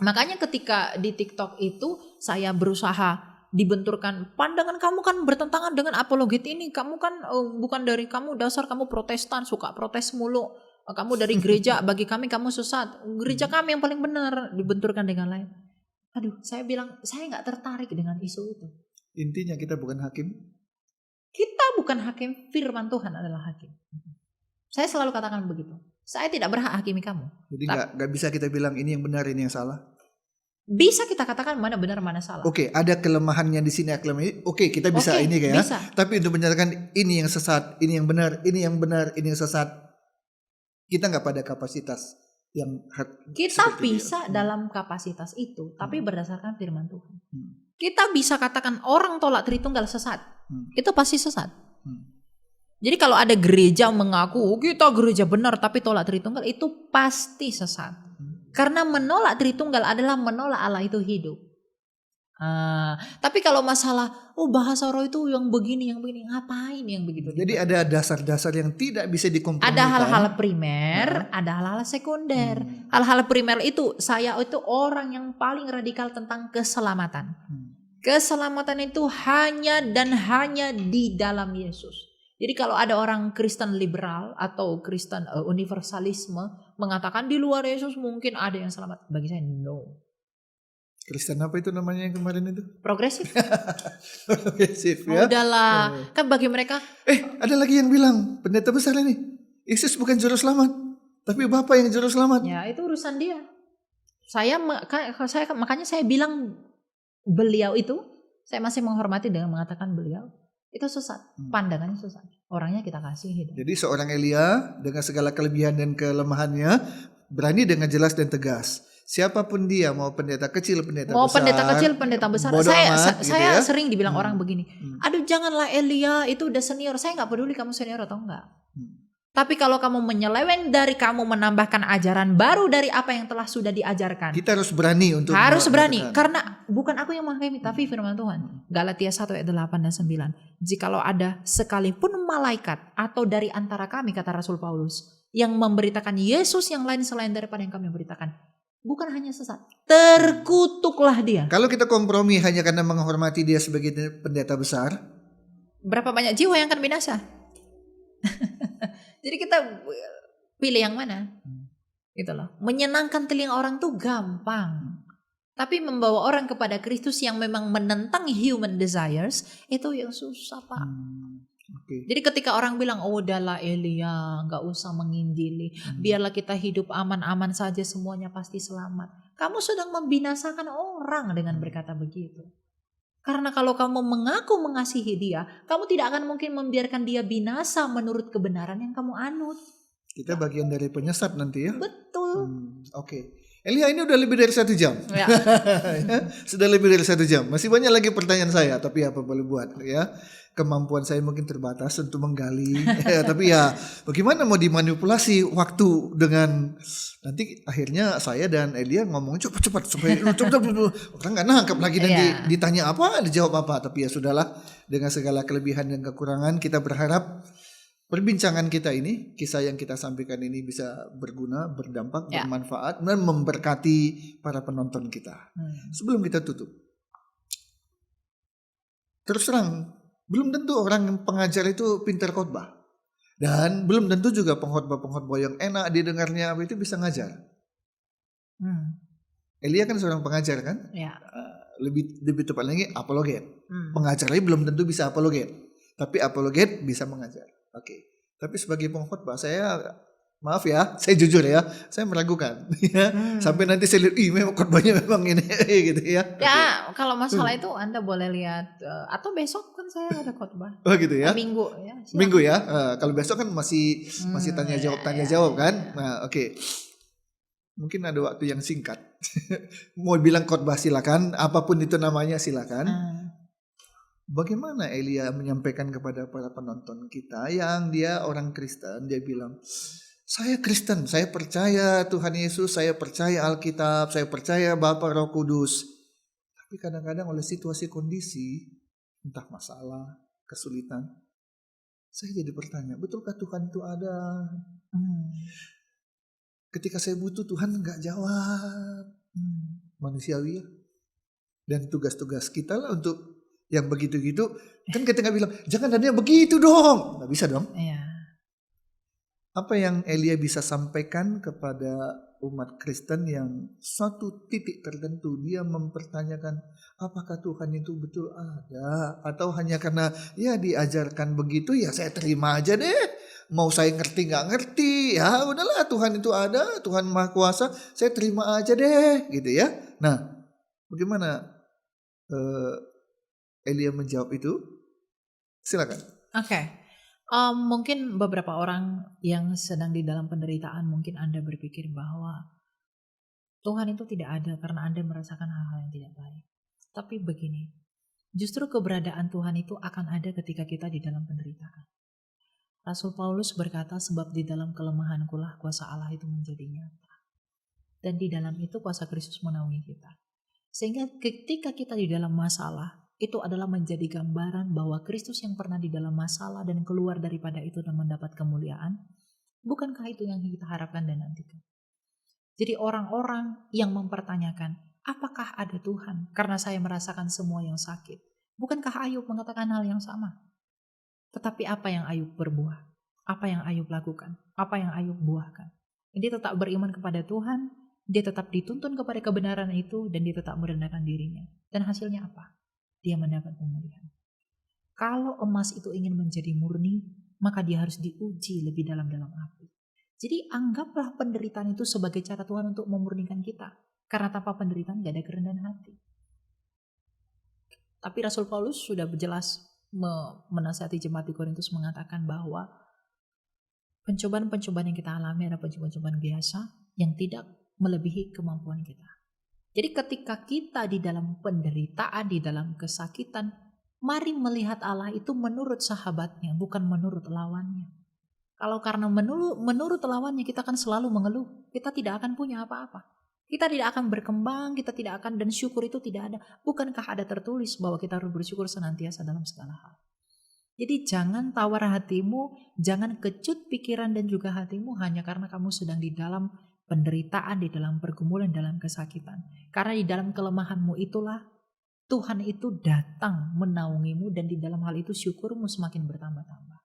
Makanya ketika di TikTok itu saya berusaha dibenturkan, pandangan kamu kan bertentangan dengan apologet ini. Kamu kan bukan dari kamu, dasar kamu Protestan, suka protes mulu. Kamu dari gereja, bagi kami kamu sesat. Gereja kami yang paling benar, dibenturkan dengan lain. Aduh, saya bilang saya nggak tertarik dengan isu itu. Intinya kita bukan hakim. Kita bukan hakim, firman Tuhan adalah hakim. Saya selalu katakan begitu. Saya tidak berhak hakimi kamu. Jadi nggak bisa kita bilang ini yang benar, ini yang salah. Bisa kita katakan mana benar mana salah. Oke, ada kelemahannya di sini, Oke, kita bisa ini kayak. Bisa. Tapi untuk menyatakan ini yang sesat, ini yang benar, ini yang benar, ini yang sesat, kita nggak pada kapasitas yang kita bisa dalam kapasitas itu, tapi berdasarkan firman Tuhan. Kita bisa katakan orang tolak Tritunggal sesat, itu pasti sesat. Jadi kalau ada gereja mengaku kita gereja benar tapi tolak Tritunggal, itu pasti sesat. Karena menolak Tritunggal adalah menolak Allah itu hidup. Tapi kalau masalah bahasa roh itu yang begini, ngapain yang begitu? Jadi ada dasar-dasar yang tidak bisa dikompromikan. Ada hal-hal primer, ada hal-hal sekunder. Hal-hal primer itu saya itu orang yang paling radikal tentang keselamatan. Keselamatan itu hanya dan hanya di dalam Yesus. Jadi kalau ada orang Kristen liberal atau Kristen universalisme mengatakan di luar Yesus mungkin ada yang selamat, bagi saya no. Kristen apa itu namanya yang kemarin itu? Progresif. Progresif ya. Udahlah, kan bagi mereka. Ada lagi yang bilang pendeta besar ini, Yesus bukan juru selamat, tapi Bapa yang juru selamat. Ya itu urusan dia. Makanya saya bilang beliau itu, saya masih menghormati dengan mengatakan beliau itu sesat, pandangannya sesat. Orangnya kita kasih hidup. Jadi seorang Elia dengan segala kelebihan dan kelemahannya berani dengan jelas dan tegas. Siapapun dia, mau pendeta kecil, pendeta besar. Mau pendeta kecil, pendeta besar. Saya sering dibilang orang begini. Aduh janganlah Elia itu udah senior. Saya nggak peduli kamu senior atau enggak. Tapi kalau kamu menyeleweng dari kamu menambahkan ajaran baru dari apa yang telah sudah diajarkan. Kita harus berani untuk. Harus berani. Karena bukan aku yang menghakimi, tapi firman Tuhan. Galatia 1 ayat 8 dan 9. Jikalau ada sekalipun malaikat atau dari antara kami, kata Rasul Paulus, yang memberitakan Yesus yang lain selain daripada yang kami beritakan. Bukan hanya sesat, terkutuklah dia. Kalau kita kompromi hanya karena menghormati dia sebagai pendeta besar, berapa banyak jiwa yang akan binasa? Jadi kita pilih yang mana? Gitu loh. Menyenangkan telinga orang tuh gampang. Tapi membawa orang kepada Kristus yang memang menentang human desires, itu yang susah, Pak. Jadi ketika orang bilang, udahlah Elia, gak usah menginjili. Biarlah kita hidup aman-aman saja, semuanya pasti selamat. Kamu sedang membinasakan orang dengan berkata begitu. Karena kalau kamu mengaku mengasihi dia, kamu tidak akan mungkin membiarkan dia binasa menurut kebenaran yang kamu anut. Kita bagian dari penyesat nanti ya. Betul. Oke. Elia ini udah lebih dari 1 jam. Ya. Sudah lebih dari 1 jam. Masih banyak lagi pertanyaan saya, tapi apa boleh buat ya. Kemampuan saya mungkin terbatas untuk menggali. Tapi ya bagaimana mau dimanipulasi waktu dengan nanti akhirnya saya dan Elia ngomong cepat-cepat supaya cepat orang nggak nangkap lagi dan ditanya apa dijawab apa. Tapi ya sudahlah, dengan segala kelebihan dan kekurangan kita berharap perbincangan kita ini, kisah yang kita sampaikan ini bisa berguna, berdampak, bermanfaat dan memberkati para penonton kita. Sebelum kita tutup, terus terang belum tentu orang pengajar itu pintar khotbah. Dan belum tentu juga pengkhotbah yang enak didengarnya itu bisa ngajar. Elia kan seorang pengajar kan? Ya. Lebih tepat lagi apologet. Pengajarnya belum tentu bisa apologet. Tapi apologet bisa mengajar. Oke. Tapi sebagai pengkhotbah saya, maaf ya, saya jujur ya, saya meragukan. Sampai nanti saya lihat, memang khotbahnya memang ini gitu ya. Ya, kalau masalah itu Anda boleh lihat atau besok kan saya ada khotbah. Oh gitu ya. Minggu ya. Silakan. Minggu ya. Kalau besok kan masih tanya jawab kan. Nah, oke. Mungkin ada waktu yang singkat. Mau bilang khotbah silakan, apapun itu namanya silakan. Bagaimana Elia menyampaikan kepada para penonton kita yang dia orang Kristen, dia bilang, saya Kristen, saya percaya Tuhan Yesus, saya percaya Alkitab, saya percaya Bapa Roh Kudus. Tapi kadang-kadang oleh situasi kondisi, entah masalah, kesulitan, saya jadi bertanya, betulkah Tuhan itu ada? Ketika saya butuh Tuhan gak jawab. Manusiawi ya. Dan tugas-tugas kita lah untuk yang begitu-gitu, kan kita nggak bilang jangan adanya begitu dong, nggak bisa dong. Iya. Apa yang Elia bisa sampaikan kepada umat Kristen yang suatu titik tertentu dia mempertanyakan apakah Tuhan itu betul ada, atau hanya karena ya diajarkan begitu ya saya terima aja deh, mau saya ngerti nggak ngerti ya udahlah Tuhan itu ada, Tuhan Maha Kuasa, saya terima aja deh gitu ya. Nah, bagaimana Elia menjawab itu? Silakan. Oke. Mungkin beberapa orang yang sedang di dalam penderitaan, mungkin Anda berpikir bahwa Tuhan itu tidak ada karena Anda merasakan hal-hal yang tidak baik. Tapi begini, justru keberadaan Tuhan itu akan ada ketika kita di dalam penderitaan. Rasul Paulus berkata, sebab di dalam kelemahanku lah kuasa Allah itu menjadi nyata. Dan di dalam itu kuasa Kristus menaungi kita. Sehingga ketika kita di dalam masalah, itu adalah menjadi gambaran bahwa Kristus yang pernah di dalam masalah dan keluar daripada itu dan mendapat kemuliaan, bukankah itu yang kita harapkan dan nantikan? Jadi orang-orang yang mempertanyakan, apakah ada Tuhan karena saya merasakan semua yang sakit? Bukankah Ayub mengatakan hal yang sama? Tetapi apa yang Ayub berbuah? Apa yang Ayub lakukan? Apa yang Ayub buahkan? Dia tetap beriman kepada Tuhan, dia tetap dituntun kepada kebenaran itu, dan dia tetap merendahkan dirinya. Dan hasilnya apa? Dia mendapat pemulihan. Kalau emas itu ingin menjadi murni, maka dia harus diuji lebih dalam-dalam api. Jadi anggaplah penderitaan itu sebagai cara Tuhan untuk memurnikan kita. Karena tanpa penderitaan gak ada kerendahan hati. Tapi Rasul Paulus sudah jelas menasihati jemaat di Korintus mengatakan bahwa pencobaan-pencobaan yang kita alami adalah pencobaan-pencobaan biasa yang tidak melebihi kemampuan kita. Jadi ketika kita di dalam penderitaan, di dalam kesakitan, mari melihat Allah itu menurut sahabatnya, bukan menurut lawannya. Kalau karena menurut lawannya kita akan selalu mengeluh, kita tidak akan punya apa-apa. Kita tidak akan berkembang, kita tidak akan, dan syukur itu tidak ada. Bukankah ada tertulis bahwa kita harus bersyukur senantiasa dalam segala hal. Jadi jangan tawar hatimu, jangan kecut pikiran dan juga hatimu hanya karena kamu sedang di dalam penderitaan, di dalam pergumulan, dalam kesakitan. Karena di dalam kelemahanmu itulah Tuhan itu datang menaungimu, dan di dalam hal itu syukurmu semakin bertambah-tambah.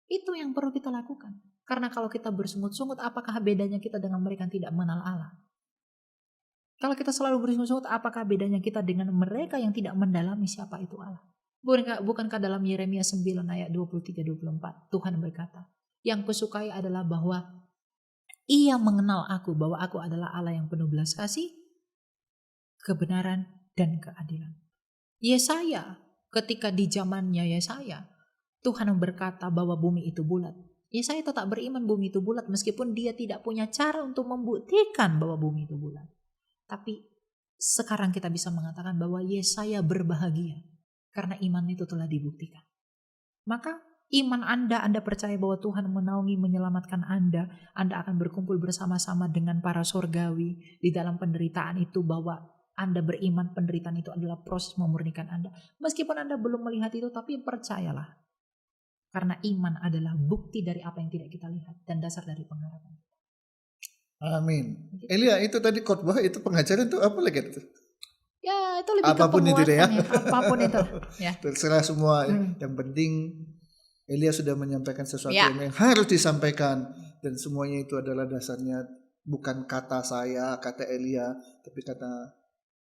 Itu yang perlu kita lakukan. Karena kalau kita bersungut-sungut, apakah bedanya kita dengan mereka yang tidak mengenal Allah? Kalau kita selalu bersungut-sungut, apakah bedanya kita dengan mereka yang tidak mendalami siapa itu Allah? Bukankah dalam Yeremia 9 ayat 23-24 Tuhan berkata, yang kusukai adalah bahwa Ia mengenal aku, bahwa aku adalah Allah yang penuh belas kasih, kebenaran, dan keadilan. Yesaya, ketika di zamannya Yesaya, Tuhan berkata bahwa bumi itu bulat. Yesaya tetap beriman bumi itu bulat, meskipun dia tidak punya cara untuk membuktikan bahwa bumi itu bulat. Tapi sekarang kita bisa mengatakan bahwa Yesaya berbahagia, karena iman itu telah dibuktikan. Maka iman Anda percaya bahwa Tuhan menaungi, menyelamatkan Anda akan berkumpul bersama-sama dengan para surgawi di dalam penderitaan itu, bahwa Anda beriman penderitaan itu adalah proses memurnikan Anda. Meskipun Anda belum melihat itu, tapi percayalah. Karena iman adalah bukti dari apa yang tidak kita lihat dan dasar dari pengharapan. Amin. Elia, itu tadi khotbah, itu pengajaran itu apa lagi itu? Ya, itu lebih apapun ke itu deh ya. Apapun itu. Ya. Terserah semua. Yang penting Elia sudah menyampaikan sesuatu yang harus disampaikan, dan semuanya itu adalah dasarnya bukan kata saya, kata Elia, tapi kata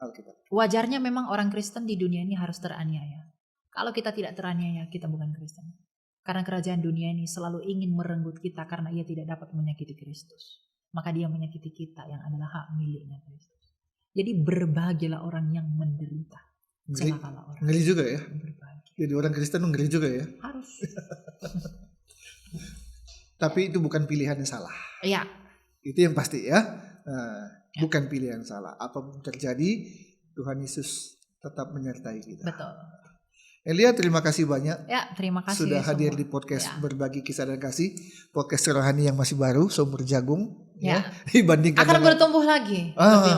Alkitab. Wajarnya memang orang Kristen di dunia ini harus teraniaya. Kalau kita tidak teraniaya, kita bukan Kristen. Karena kerajaan dunia ini selalu ingin merenggut kita karena ia tidak dapat menyakiti Kristus. Maka dia menyakiti kita yang adalah hak miliknya Kristus. Jadi berbahagialah orang yang menderita. Celakalah orang. Ngeri juga ya. Berbahagia. Jadi orang Kristen ngeri juga ya. Harus. Tapi itu bukan pilihan yang salah. Iya. Itu yang pasti ya. bukan pilihan salah. Apapun terjadi, Tuhan Yesus tetap menyertai kita. Betul. Elia, terima kasih banyak. Ya, terima kasih Sudah hadir semua di podcast Berbagi Kisah dan Kasih, podcast rohani yang masih baru, seumur jagung. Ya. Dibandingkan akan bertumbuh lagi. Lebih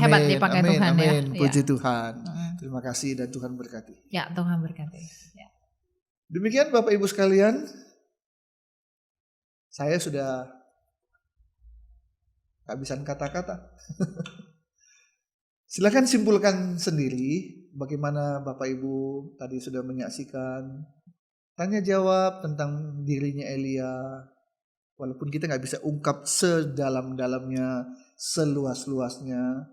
hebat dipakai Tuhan ya. Puji Tuhan. Terima kasih dan Tuhan berkati. Ya, Tuhan berkati. Ya. Demikian Bapak Ibu sekalian, saya sudah kehabisan kata-kata. Silakan simpulkan sendiri bagaimana Bapak Ibu tadi sudah menyaksikan, tanya jawab tentang dirinya Elia. Walaupun kita nggak bisa ungkap sedalam-dalamnya, seluas-luasnya,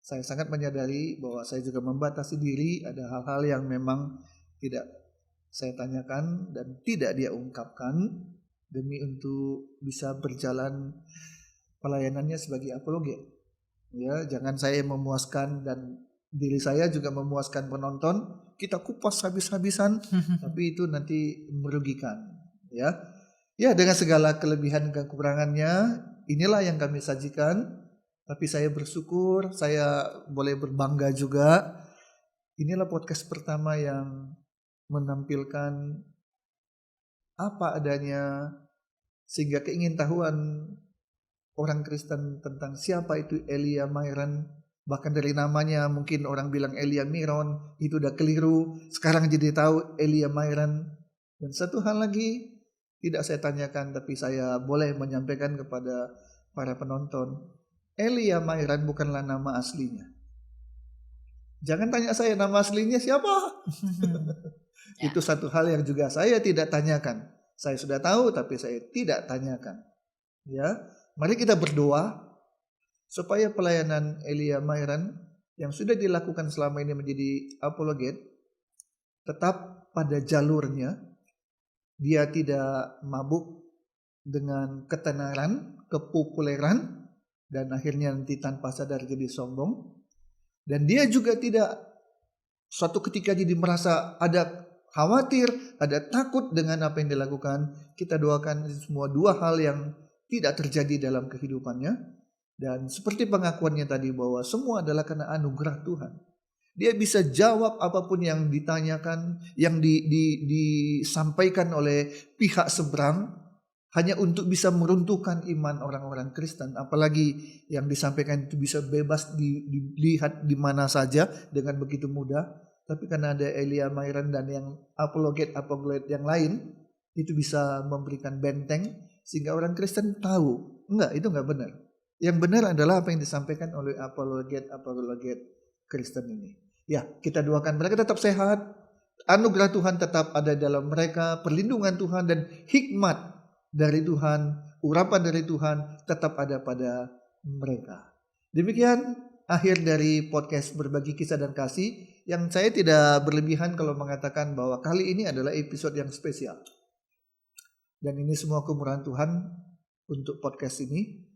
saya sangat menyadari bahwa saya juga membatasi diri. Ada hal-hal yang memang tidak saya tanyakan dan tidak dia ungkapkan demi untuk bisa berjalan pelayanannya sebagai apologet. Ya, jangan saya memuaskan dan diri saya juga memuaskan penonton. Kita kupas habis-habisan, tapi itu nanti merugikan. Ya, dengan segala kelebihan dan kekurangannya, inilah yang kami sajikan. Tapi saya bersyukur, saya boleh berbangga juga. Inilah podcast pertama yang menampilkan apa adanya, sehingga keingintahuan orang Kristen tentang siapa itu Elia Myron, bahkan dari namanya mungkin orang bilang Elia Miron, itu udah keliru. Sekarang jadi tahu Elia Myron. Dan satu hal lagi tidak saya tanyakan, tapi saya boleh menyampaikan kepada para penonton, Elia Myron bukanlah nama aslinya. Jangan tanya saya nama aslinya siapa. Itu satu hal yang juga saya tidak tanyakan. Saya sudah tahu tapi saya tidak tanyakan. Ya, mari kita berdoa supaya pelayanan Elia Myron yang sudah dilakukan selama ini menjadi apologet tetap pada jalurnya. Dia tidak mabuk dengan ketenaran, kepopuleran, dan akhirnya nanti tanpa sadar jadi sombong. Dan dia juga tidak suatu ketika jadi merasa ada khawatir, ada takut dengan apa yang dilakukan. Kita doakan semua dua hal yang tidak terjadi dalam kehidupannya. Dan seperti pengakuannya tadi bahwa semua adalah karena anugerah Tuhan. Dia bisa jawab apapun yang ditanyakan, yang disampaikan oleh pihak seberang, hanya untuk bisa meruntuhkan iman orang-orang Kristen. Apalagi yang disampaikan itu bisa bebas dilihat di mana saja dengan begitu mudah. Tapi karena ada Elia Myron dan yang apologet yang lain, itu bisa memberikan benteng sehingga orang Kristen tahu, itu enggak benar. Yang benar adalah apa yang disampaikan oleh apologet Kristen ini. Ya, kita doakan mereka tetap sehat, anugerah Tuhan tetap ada dalam mereka, perlindungan Tuhan dan hikmat dari Tuhan, urapan dari Tuhan tetap ada pada mereka. Demikian akhir dari podcast Berbagi Kisah dan Kasih, yang saya tidak berlebihan kalau mengatakan bahwa kali ini adalah episode yang spesial. Dan ini semua kemurahan Tuhan untuk podcast ini,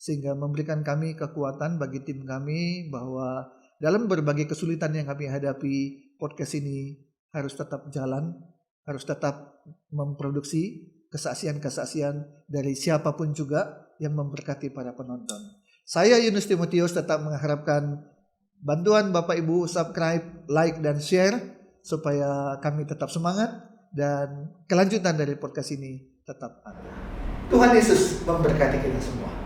sehingga memberikan kami kekuatan bagi tim kami bahwa dalam berbagai kesulitan yang kami hadapi, podcast ini harus tetap jalan, harus tetap memproduksi kesaksian-kesaksian dari siapapun juga yang memberkati para penonton. Saya Yunus Timotius tetap mengharapkan bantuan Bapak Ibu subscribe, like, dan share supaya kami tetap semangat dan kelanjutan dari podcast ini tetap ada. Tuhan Yesus memberkati kita semua.